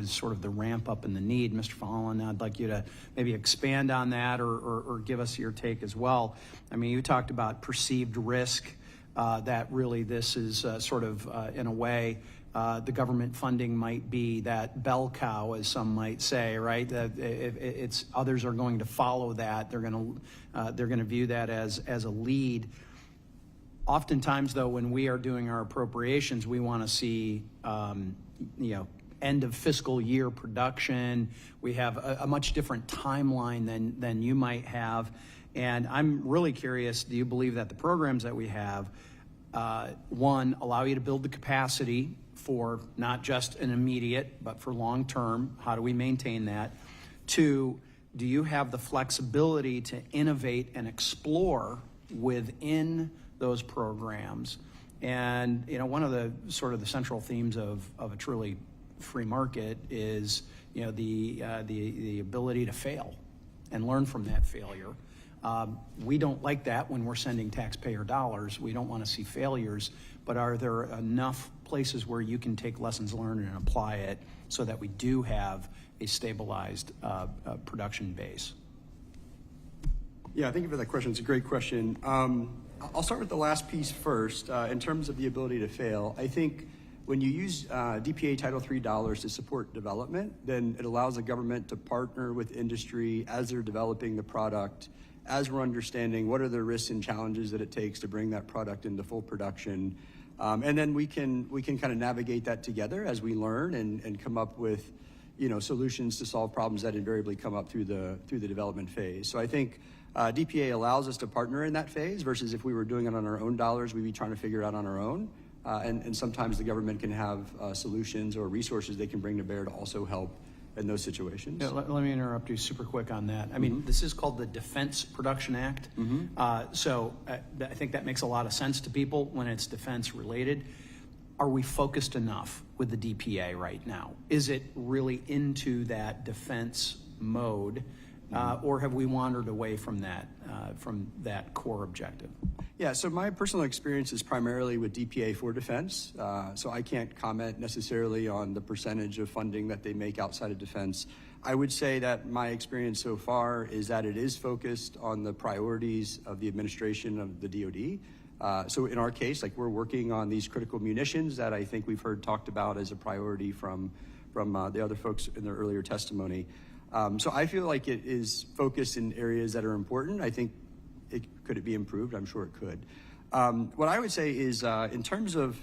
sort of the ramp up in the need. Mr. Follin, I'd like you to maybe expand on that or give us your take as well. I mean, you talked about perceived risk, that really this is sort of, in a way, the government funding might be that bell cow, as some might say, right? That it's others are going to follow that. They're going to view that as a lead. Oftentimes, though, when we are doing our appropriations, we want to see, end of fiscal year production. We have a much different timeline than you might have. And I'm really curious, do you believe that the programs that we have, one, allow you to build the capacity for not just an immediate, but for long term? How do we maintain that? 2, do you have the flexibility to innovate and explore within those programs? And one of the sort of the central themes of a truly free market is the ability to fail and learn from that failure. We don't like that when we're sending taxpayer dollars. We don't want to see failures, but are there enough places where you can take lessons learned and apply it so that we do have a stabilized production base? Yeah, thank you for that question. It's a great question. I'll start with the last piece first. In terms of the ability to fail, I think when you use DPA Title III dollars to support development, then it allows the government to partner with industry as they're developing the product, as we're understanding what are the risks and challenges that it takes to bring that product into full production. And then we can kind of navigate that together as we learn and come up with solutions to solve problems that invariably come up through the development phase. So I think DPA allows us to partner in that phase versus if we were doing it on our own dollars, we'd be trying to figure it out on our own. And sometimes the government can have solutions or resources they can bring to bear to also help in those situations. Yeah, let me interrupt you super quick on that. I mean, this is called the Defense Production Act. So I think that makes a lot of sense to people when it's defense related. Are we focused enough with the DPA right now? Is it really into that defense mode, or have we wandered away from that core objective? Yeah, so my personal experience is primarily with DPA for defense, so I can't comment necessarily on the percentage of funding that they make outside of defense. I would say that my experience so far is that it is focused on the priorities of the administration of the DoD. So in our case, like we're working on these critical munitions that I think we've heard talked about as a priority from the other folks in their earlier testimony. So I feel like it is focused in areas that are important. I think could it be improved? I'm sure it could. What I would say is in terms of,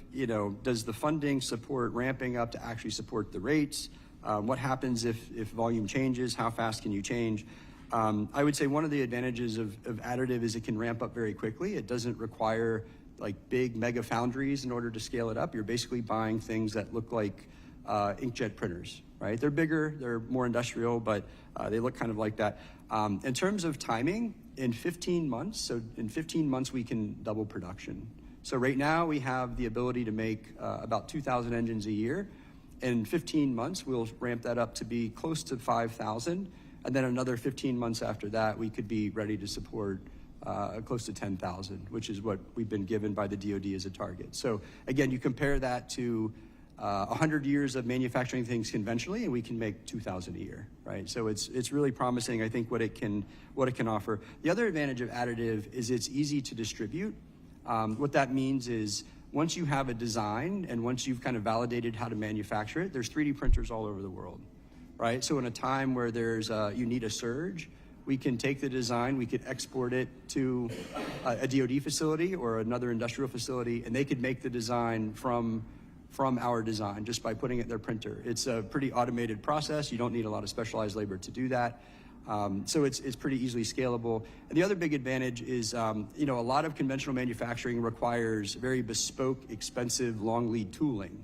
does the funding support ramping up to actually support the rates? What happens if volume changes? How fast can you change? I would say one of the advantages of additive is it can ramp up very quickly. It doesn't require like big mega foundries in order to scale it up. You're basically buying things that look like inkjet printers, right? They're bigger, they're more industrial, but they look kind of like that. In terms of timing, in 15 months, so in 15 months we can double production. So right now we have the ability to make about 2,000 engines a year. In 15 months, we'll ramp that up to be close to 5,000. And then another 15 months after that, we could be ready to support close to 10,000, which is what we've been given by the DoD as a target. So again, you compare that to 100 years of manufacturing things conventionally, and we can make 2,000 a year, right? So it's really promising, I think, what it can offer. The other advantage of additive is it's easy to distribute. What that means is once you have a design and once you've kind of validated how to manufacture it, there's 3D printers all over the world, right? So in a time where there's you need a surge, we can take the design, we could export it to a DoD facility or another industrial facility, and they could make the design from our design just by putting it in their printer. It's a pretty automated process. You don't need a lot of specialized labor to do that. So it's pretty easily scalable. And the other big advantage is, a lot of conventional manufacturing requires very bespoke, expensive, long lead tooling,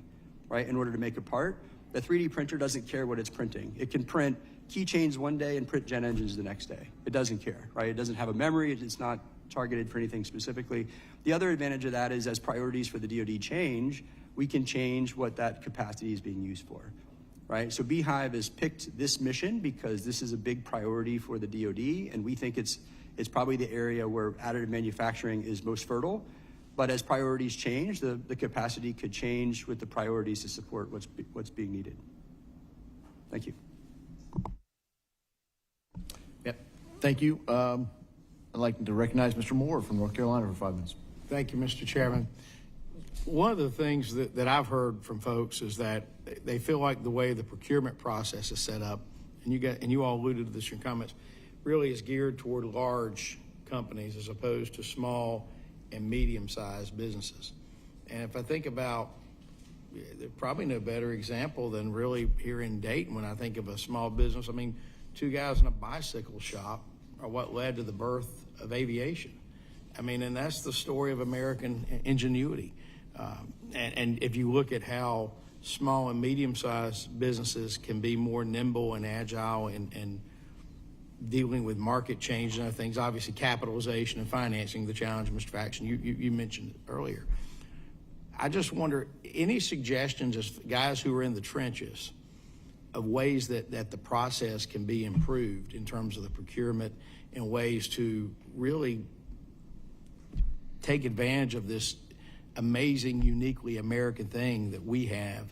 right, in order to make a part. The 3D printer doesn't care what it's printing. It can print keychains one day and print jet engines the next day. It doesn't care, right? It doesn't have a memory. It's not targeted for anything specifically. The other advantage of that is as priorities for the DoD change, we can change what that capacity is being used for, right? So Beehive has picked this mission because this is a big priority for the DoD, and we think it's probably the area where additive manufacturing is most fertile. But as priorities change, the capacity could change with the priorities to support what's being needed. Thank you. Yep. Thank you. I'd like to recognize Mr. Moore from North Carolina for 5 minutes. Thank you, Mr. Chairman. One of the things that I've heard from folks is that they feel like the way the procurement process is set up, and you all alluded to this in your comments, really is geared toward large companies as opposed to small and medium-sized businesses. And if I think about, there's probably no better example than really here in Dayton when I think of a small business. I mean, 2 guys in a bicycle shop are what led to the birth of aviation. I mean, and that's the story of American ingenuity. And if you look at how small and medium-sized businesses can be more nimble and agile and dealing with market change and other things, obviously capitalization and financing, the challenge, Mr. Faxon, you mentioned earlier. I just wonder, any suggestions as guys who are in the trenches of ways that the process can be improved in terms of the procurement and ways to really take advantage of this amazing, uniquely American thing that we have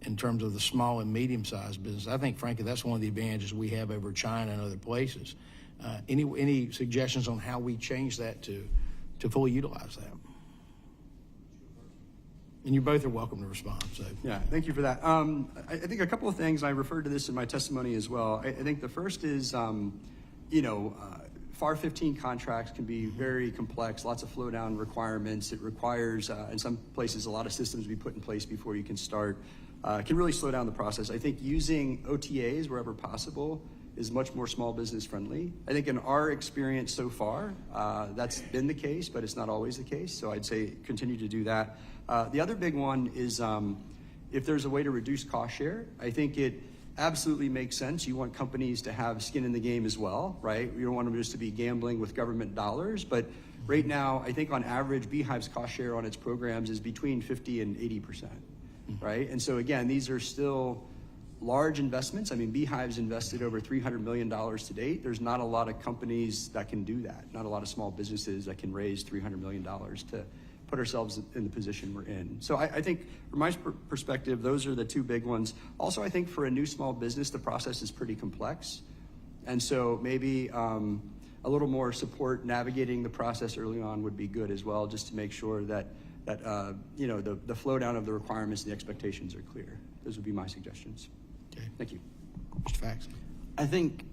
in terms of the small and medium-sized business. I think, frankly, that's one of the advantages we have over China and other places. Any suggestions on how we change that to fully utilize that? And you both are welcome to respond. So. Yeah, thank you for that. I think a couple of things, I referred to this in my testimony as well. I think the first is, FAR 15 contracts can be very complex, lots of flow down requirements. It requires, in some places, a lot of systems to be put in place before you can start. Can really slow down the process. I think using OTAs wherever possible is much more small business friendly. I think in our experience so far, that's been the case, but it's not always the case. So I'd say continue to do that. The other big one is if there's a way to reduce cost share, I think it absolutely makes sense. You want companies to have skin in the game as well, right? You don't want them just to be gambling with government dollars. But right now, I think on average, Beehive's cost share on its programs is between 50 and 80%, right? And so again, these are still large investments. I mean, Beehive's invested over $300 million to date. There's not a lot of companies that can do that, not a lot of small businesses that can raise $300 million to put ourselves in the position we're in. So I think from my perspective, those are the two big ones. Also, I think for a new small business, the process is pretty complex. And so maybe a little more support navigating the process early on would be good as well, just to make sure that you know, the flow down of the requirements and the expectations are clear. Those would be my suggestions. Okay. Thank you. Mr. Faxon. I think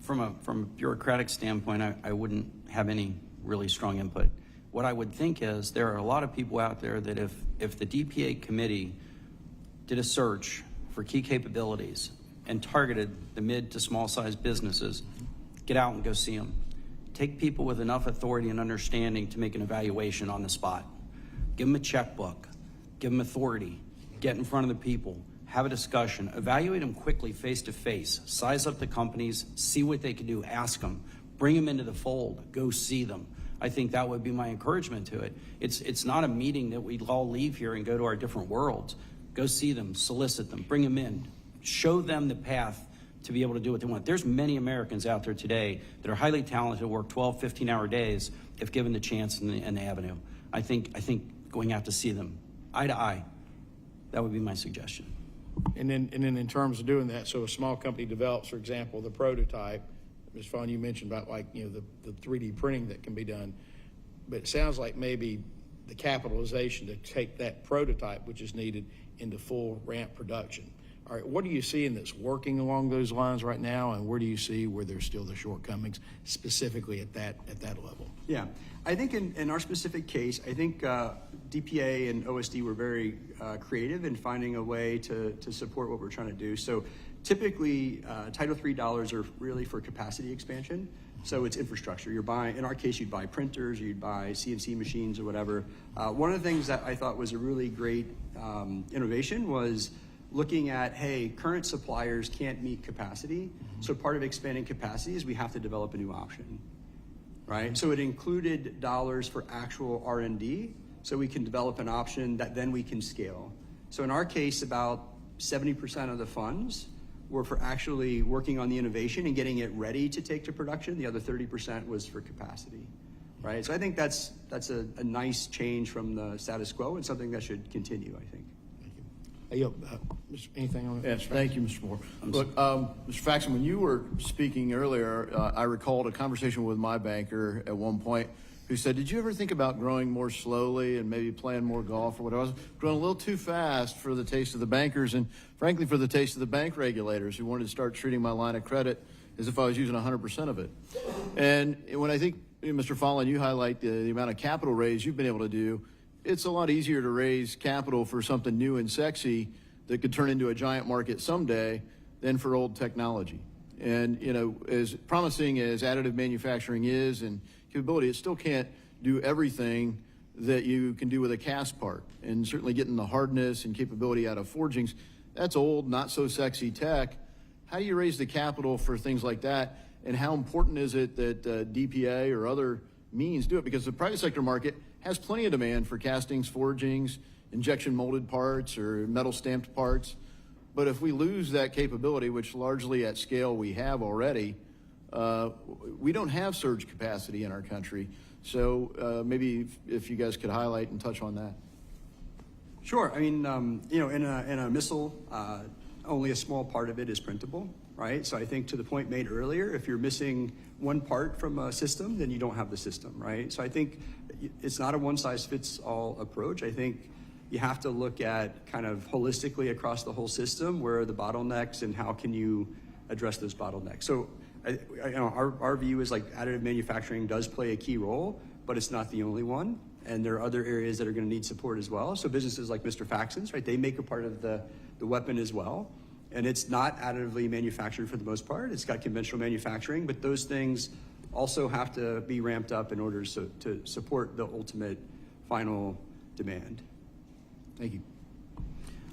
from a bureaucratic standpoint, I wouldn't have any really strong input. What I would think is there are a lot of people out there that if the DPA committee did a search for key capabilities and targeted the mid to small sized businesses, get out and go see them. Take people with enough authority and understanding to make an evaluation on the spot. Give them a checkbook, give them authority, get in front of the people, have a discussion, evaluate them quickly face to face, size up the companies, see what they can do, ask them, bring them into the fold, go see them. I think that would be my encouragement to it. It's not a meeting that we all leave here and go to our different worlds. Go see them, solicit them, bring them in, show them the path to be able to do what they want. There's many Americans out there today that are highly talented, work 12, 15-hour days if given the chance and the avenue. I think going out to see them eye to eye, that would be my suggestion. And then in terms of doing that, so a small company develops, for example, the prototype. Ms. Fawn, you mentioned about, like, you know, the 3D printing that can be done, but it sounds like maybe the capitalization to take that prototype, which is needed, into full ramp production. All right, what are you seeing that's working along those lines right now, and where do you see where there's still the shortcomings specifically at that level? Yeah, I think in our specific case, I think DPA and OSD were very creative in finding a way to support what we're trying to do. So typically, Title III dollars are really for capacity expansion. So it's infrastructure. You're buying, in our case, you'd buy printers, you'd buy CNC machines or whatever. One of the things that I thought was a really great innovation was looking at, hey, current suppliers can't meet capacity. So part of expanding capacity is we have to develop a new option, right? So it included dollars for actual R&D, so we can develop an option that then we can scale. So in our case, about 70% of the funds were for actually working on the innovation and getting it ready to take to production. The other 30% was for capacity, right? So I think that's a nice change from the status quo and something that should continue, I think. Anything on that? Yes, thank you, Mr. Moore. Look, Mr. Faxon, when you were speaking earlier, I recalled a conversation with my banker at one point who said, did you ever think about growing more slowly and maybe playing more golf or whatever? I was growing a little too fast for the taste of the bankers and, frankly, for the taste of the bank regulators who wanted to start treating my line of credit as if I was using 100% of it. And when I think, Mr. Follin, you highlight the amount of capital raise you've been able to do, it's a lot easier to raise capital for something new and sexy that could turn into a giant market someday than for old technology. And, you know, as promising as additive manufacturing is and capability, it still can't do everything that you can do with a cast part. And certainly getting the hardness and capability out of forgings, that's old, not so sexy tech. How do you raise the capital for things like that? And how important is it that DPA or other means do it? Because the private sector market has plenty of demand for castings, forgings, injection molded parts or metal stamped parts. But if we lose that capability, which largely at scale we have already, we don't have surge capacity in our country. So maybe if you guys could highlight and touch on that. Sure. I mean, you know, in a missile, only a small part of it is printable, right? So I think to the point made earlier, if you're missing one part from a system, then you don't have the system, right? So I think it's not a one-size-fits-all approach. I think you have to look at kind of holistically across the whole system, where are the bottlenecks and how can you address those bottlenecks. So you know, our view is like additive manufacturing does play a key role, but it's not the only one. And there are other areas that are going to need support as well. So businesses like Mr. Faxon's, right, they make a part of the weapon as well. And it's not additively manufactured for the most part. It's got conventional manufacturing, but those things also have to be ramped up in order to support the ultimate final demand. Thank you.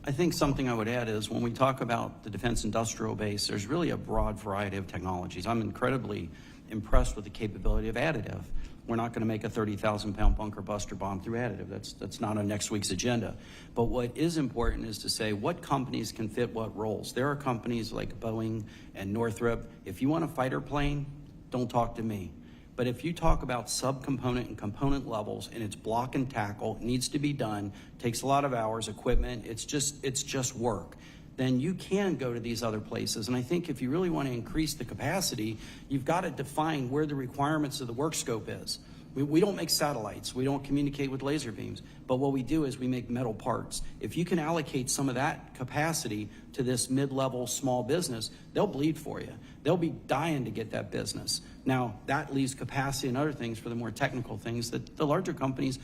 I think something I would add is when we talk about the defense industrial base, there's really a broad variety of technologies. I'm incredibly impressed with the capability of additive. We're not going to make a 30,000-pound bunker buster bomb through additive. That's not on next week's agenda. But what is important is to say what companies can fit what roles. There are companies like Boeing and Northrop. If you want a fighter plane, don't talk to me. But if you talk about subcomponent and component levels and it's block and tackle, it needs to be done, takes a lot of hours, equipment, it's just work, then you can go to these other places. And I think if you really want to increase the capacity, you've got to define where the requirements of the work scope is. We don't make satellites. We don't communicate with laser beams. But what we do is we make metal parts. If you can allocate some of that capacity to this mid-level small business, they'll bleed for you. They'll be dying to get that business. Now, that leaves capacity and other things for the more technical things that the larger companies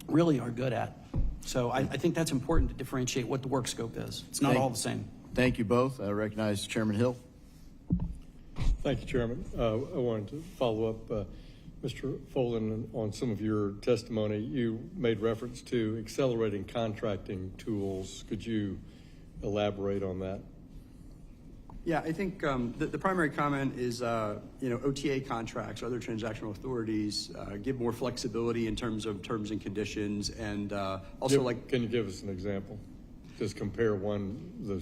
really are good at. So I think that's important to differentiate what the work scope is. It's not all the same. Thank you both. I recognize Chairman Hill. Thank you, Chairman. I wanted to follow up, Mr. Follin, on some of your testimony. You made reference to accelerating contracting tools. Could you elaborate on that? Yeah, I think the primary comment is, OTA contracts or other transactional authorities give more flexibility in terms of terms and conditions, and also Can you give us an example? Just compare one,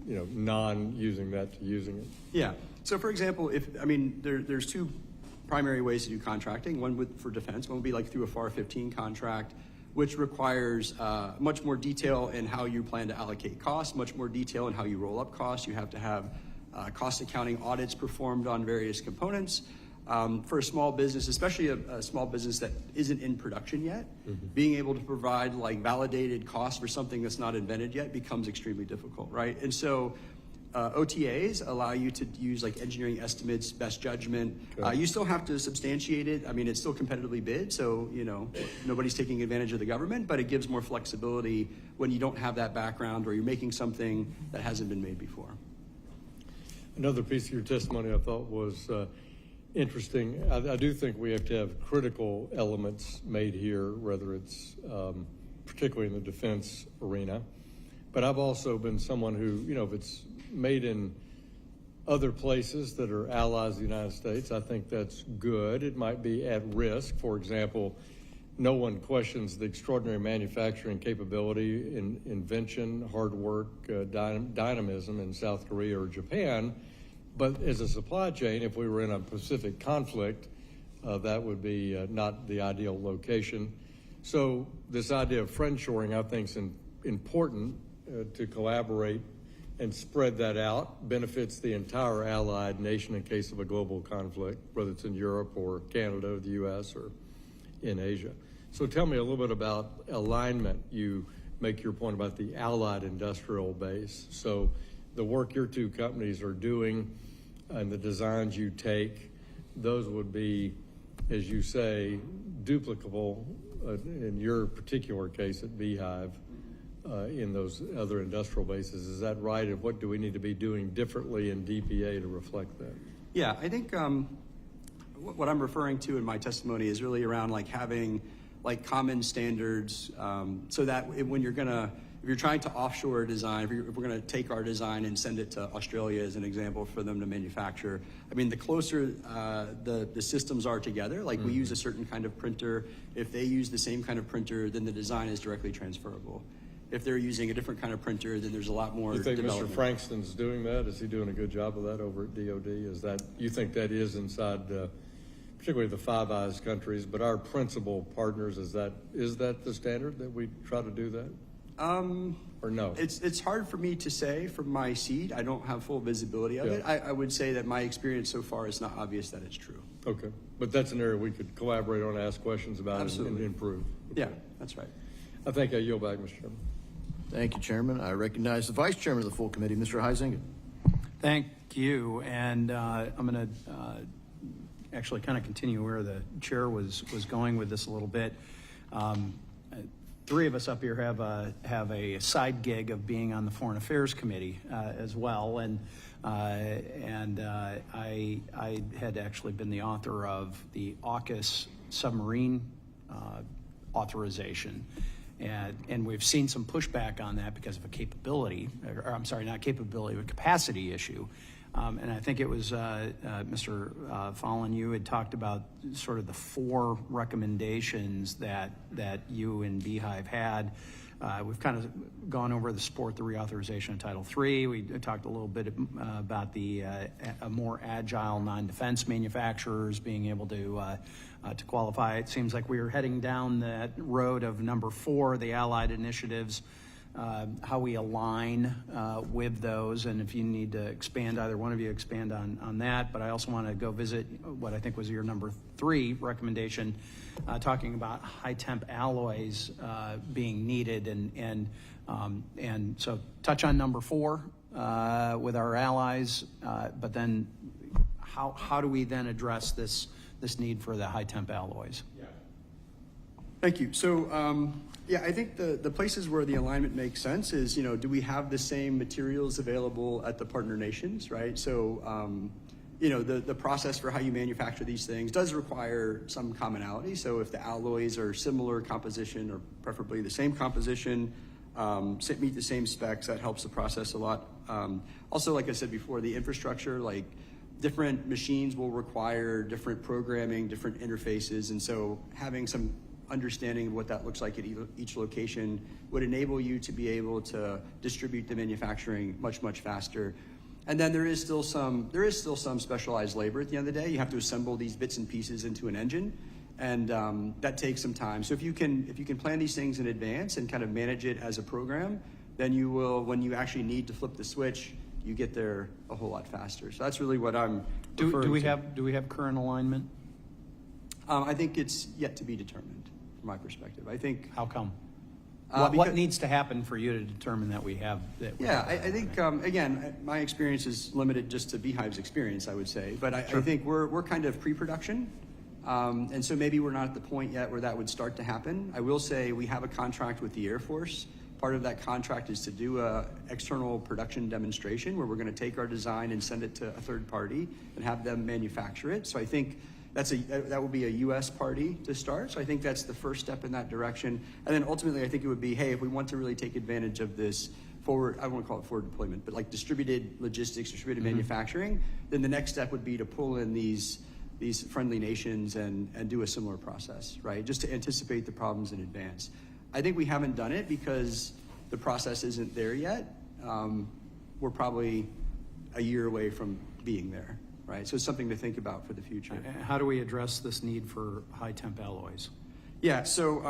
non-using that to using it. Yeah. So, for example, there's two primary ways to do contracting. One for defense. One would be like through a FAR 15 contract, which requires much more detail in how you plan to allocate costs, much more detail in how you roll up costs. You have to have cost accounting audits performed on various components. For a small business, especially a small business that isn't in production yet, being able to provide like validated costs for something that's not invented yet becomes extremely difficult, right? And so OTAs allow you to use like engineering estimates, best judgment. Okay. You still have to substantiate it. I mean, it's still competitively bid, so nobody's taking advantage of the government, but it gives more flexibility when you don't have that background or you're making something that hasn't been made before. Another piece of your testimony I thought was interesting. I do think we have to have critical elements made here, whether it's particularly in the defense arena. But I've also been someone who, if it's made in other places that are allies of the United States, I think that's good. It might be at risk. For example, no one questions the extraordinary manufacturing capability, invention, hard work, dynamism in South Korea or Japan. But as a supply chain, if we were in a Pacific conflict, that would be not the ideal location. So this idea of friendshoring, I think, is important to collaborate and spread that out, benefits the entire allied nation in case of a global conflict, whether it's in Europe or Canada or the U.S. or in Asia. So tell me a little bit about alignment. You make your point about the allied industrial base. So the work your two companies are doing and the designs you take, those would be, as you say, duplicable in your particular case at Beehive in those other industrial bases. Is that right? And what do we need to be doing differently in DPA to reflect that? Yeah, I think what I'm referring to in my testimony is really around like having like common standards so that when if you're trying to offshore a design, if we're going to take our design and send it to Australia as an example for them to manufacture, I mean, the closer the systems are together, like we use a certain kind of printer, if they use the same kind of printer, then the design is directly transferable. If they're using a different kind of printer, then there's a lot more You think development. Mr. Frankston's doing that? Is he doing a good job of that over at DOD? You think that is inside, particularly the Five Eyes countries, but our principal partners, is that the standard that we try to do that? Or no? It's hard for me to say from my seat. I don't have full visibility of it. I would say that my experience so far is not obvious that it's true. Okay. But that's an area we could collaborate on, ask questions about and improve. Okay. Yeah, that's right. I think I yield back, Mr. Chairman. Thank you, Chairman. I recognize the Vice Chairman of the full committee, Mr. Huizinga. Thank you. And I'm going to actually kind of continue where the chair was going with this a little bit. three of us up here have a side gig of being on the Foreign Affairs Committee as well, and I had actually been the author of the AUKUS submarine authorization. And we've seen some pushback on that because of a capability, or I'm sorry, not capability, but capacity issue. And I think it was Mr. Follin, you had talked about sort of the 4 recommendations that you and Beehive had. We've kind of gone over the support the reauthorization of Title III. We talked a little bit about the more agile non-defense manufacturers being able to qualify. It seems like we were heading down that road of number 4, the allied initiatives, how we align with those, and if you need to expand, either one of you expand on that. But I also want to go visit what I think was your number 3 recommendation, talking about high temp alloys being needed, and so touch on number 4 with our allies, but then how do we then address this need for the high temp alloys? Thank you. So, yeah, I think the places where the alignment makes sense is, do we have the same materials available at the partner nations, right? So, the process for how you manufacture these things does require some commonality. So if the alloys are similar composition, or preferably the same composition, meet the same specs, that helps the process a lot. Also, like I said before, the infrastructure, like different machines will require different programming, different interfaces, and so having some understanding of what that looks like at each location would enable you to be able to distribute the manufacturing much, much faster. And then there is still some specialized labor at the end of the day. You have to assemble these bits and pieces into an engine, and that takes some time. So if you can plan these things in advance and kind of manage it as a program, then you will, when you actually need to flip the switch, you get there a whole lot faster. So that's really what I'm referring to. Do we have current alignment? I think it's yet to be determined. From my perspective, I think. How come? What needs to happen for you to determine that we have that? I think again, my experience is limited just to Beehive's experience, I would say, but I think we're kind of pre-production, and so maybe we're not at the point yet where that would start to happen. I will say we have a contract with the Air Force. Part of that contract is to do a external production demonstration where we're going to take our design and send it to a third party and have them manufacture it. So I think that will be a U.S. party to start. So I think that's the first step in that direction. And then ultimately, I think it would be, hey, if we want to really take advantage of this forward, I won't call it forward deployment, but like distributed logistics, distributed manufacturing, then the next step would be to pull in these friendly nations and do a similar process, right? Just to anticipate the problems in advance. I think we haven't done it because the process isn't there yet. We're probably a year away from being there. Right, so it's something to think about for the future. How do we address this need for high temp alloys? Yeah, so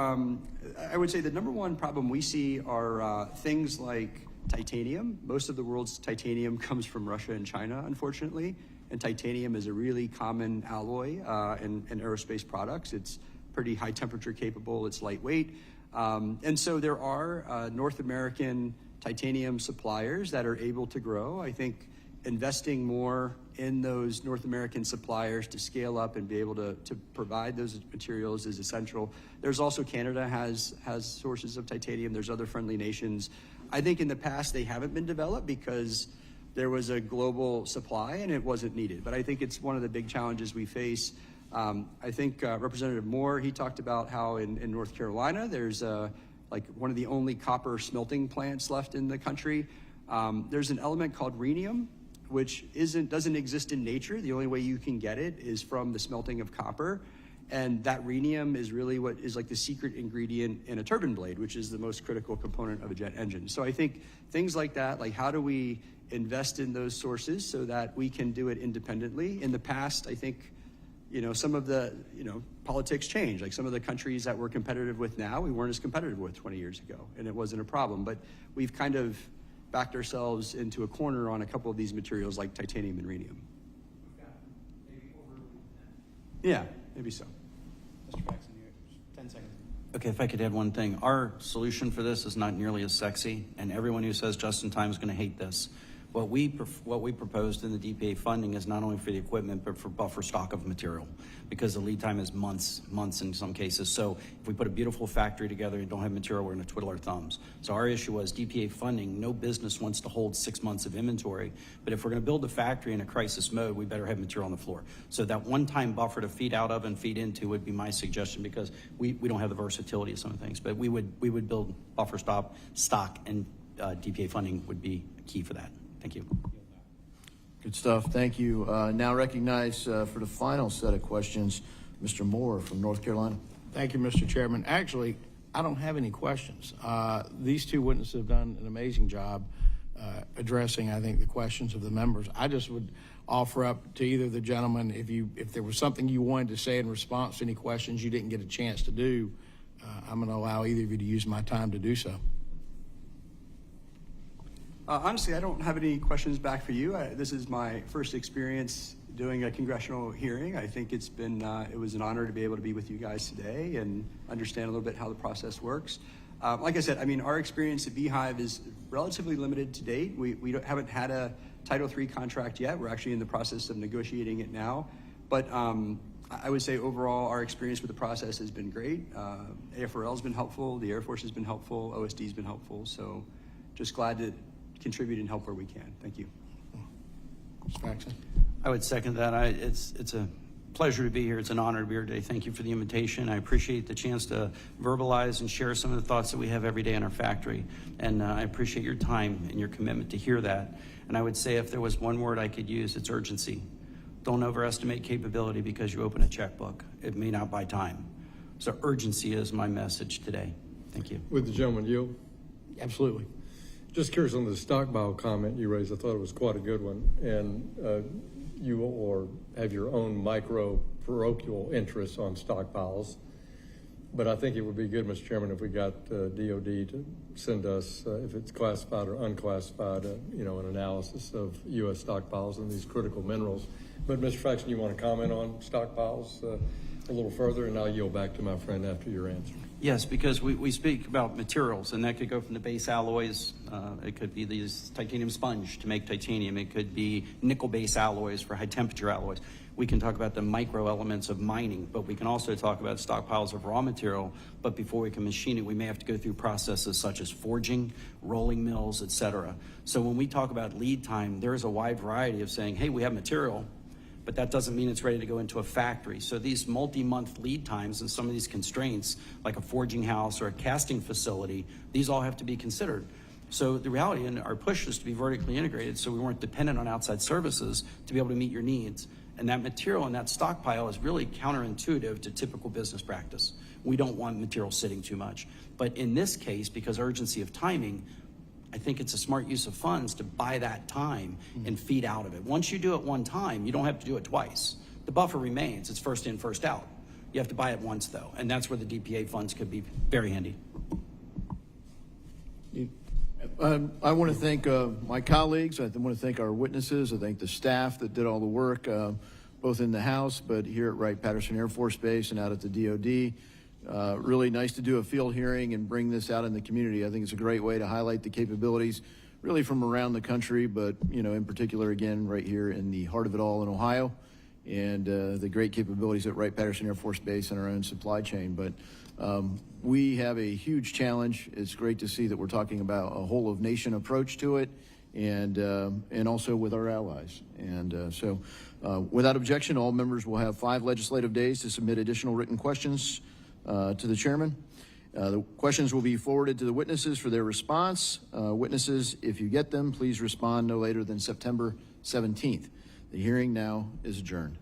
I would say the number one problem we see are things like titanium. Most of the world's titanium comes from Russia and China, unfortunately, and titanium is a really common alloy in aerospace products. It's pretty high temperature capable, it's lightweight, and so there are North American titanium suppliers that are able to grow. I think investing more in those North American suppliers to scale up and be able to provide those materials is essential. There's also Canada has sources of titanium. There's other friendly nations. I think in the past they haven't been developed because there was a global supply and it wasn't needed. But I think it's one of the big challenges we face. I think Representative Moore, he talked about how in North Carolina there's like one of the only copper smelting plants left in the country. There's an element called rhenium, which doesn't exist in nature. The only way you can get it is from the smelting of copper. And that rhenium is really what is like the secret ingredient in a turbine blade, which is the most critical component of a jet engine. So I think things like that, like how do we invest in those sources so that we can do it independently? In the past, I think, some of the, politics change. Like some of the countries that we're competitive with now, we weren't as competitive with 20 years ago, and it wasn't a problem. But we've kind of backed ourselves into a corner on a couple of these materials like titanium and rhenium. Yeah, maybe so. Mr. Faxon, you have 10 seconds. Okay, if I could add one thing. Our solution for this is not nearly as sexy, and everyone who says just in time is going to hate this. What we proposed in the DPA funding is not only for the equipment, but for buffer stock of material, because the lead time is months in some cases. So if we put a beautiful factory together and don't have material, we're going to twiddle our thumbs. So our issue was DPA funding. No business wants to hold 6 months of inventory, but if we're going to build a factory in a crisis mode, we better have material on the floor. So that one-time buffer to feed out of and feed into would be my suggestion, because we don't have the versatility of some things, but we would build buffer stock, and DPA funding would be key for that. Thank you. Good stuff. Thank you. Now recognize for the final set of questions, Mr. Moore from North Carolina. Thank you, Mr. Chairman. Actually, I don't have any questions. These two witnesses have done an amazing job addressing, I think, the questions of the members. I just would offer up to either of the gentlemen, if there was something you wanted to say in response to any questions you didn't get a chance to do, I'm going to allow either of you to use my time to do so. Honestly, I don't have any questions back for you. This is my first experience doing a congressional hearing. I think it was an honor to be able to be with you guys today and understand a little bit how the process works. Like I said, I mean, our experience at Beehive is relatively limited to date. We haven't had a Title III contract yet. We're actually in the process of negotiating it now. But I would say overall, our experience with the process has been great. AFRL has been helpful. The Air Force has been helpful. OSD has been helpful. So just glad to contribute and help where we can. Thank you. Mr. Faxon. I would second that. It's a pleasure to be here. It's an honor to be here today. Thank you for the invitation. I appreciate the chance to verbalize and share some of the thoughts that we have every day in our factory. And I appreciate your time and your commitment to hear that. And I would say if there was one word I could use, it's urgency. Don't overestimate capability because you open a checkbook. It may not buy time. So urgency is my message today. Thank you. Would the gentleman yield? Absolutely. Just curious on the stockpile comment you raised. I thought it was quite a good one. And you or have your own micro parochial interests on stockpiles. But I think it would be good, Mr. Chairman, if we got DOD to send us, if it's classified or unclassified, an analysis of U.S. stockpiles and these critical minerals. But Mr. Faxon, you want to comment on stockpiles a little further, and I'll yield back to my friend after your answer. Yes, because we speak about materials, and that could go from the base alloys. It could be these titanium sponge to make titanium. It could be nickel-based alloys for high-temperature alloys. We can talk about the micro elements of mining, but we can also talk about stockpiles of raw material. But before we can machine it, we may have to go through processes such as forging, rolling mills, et cetera. So when we talk about lead time, there is a wide variety of saying, hey, we have material, but that doesn't mean it's ready to go into a factory. So these multi-month lead times and some of these constraints, like a forging house or a casting facility, these all have to be considered. So the reality in our push is to be vertically integrated so we weren't dependent on outside services to be able to meet your needs. And that material and that stockpile is really counterintuitive to typical business practice. We don't want material sitting too much. But in this case, because urgency of timing, I think it's a smart use of funds to buy that time and feed out of it. Once you do it one time, you don't have to do it twice. The buffer remains. It's first in, first out. You have to buy it once, though, and that's where the DPA funds could be very handy. I want to thank my colleagues. I want to thank our witnesses. I thank the staff that did all the work, both in the House, but here at Wright-Patterson Air Force Base and out at the DOD. Really nice to do a field hearing and bring this out in the community. I think it's a great way to highlight the capabilities really from around the country, but in particular, again, right here in the heart of it all in Ohio, and the great capabilities at Wright-Patterson Air Force Base and our own supply chain. But we have a huge challenge. It's great to see that we're talking about a whole of nation approach to it, and also with our allies. And so without objection, all members will have 5 legislative days to submit additional written questions to the chairman. The questions will be forwarded to the witnesses for their response. Witnesses, if you get them, please respond no later than September 17th. The hearing now is adjourned.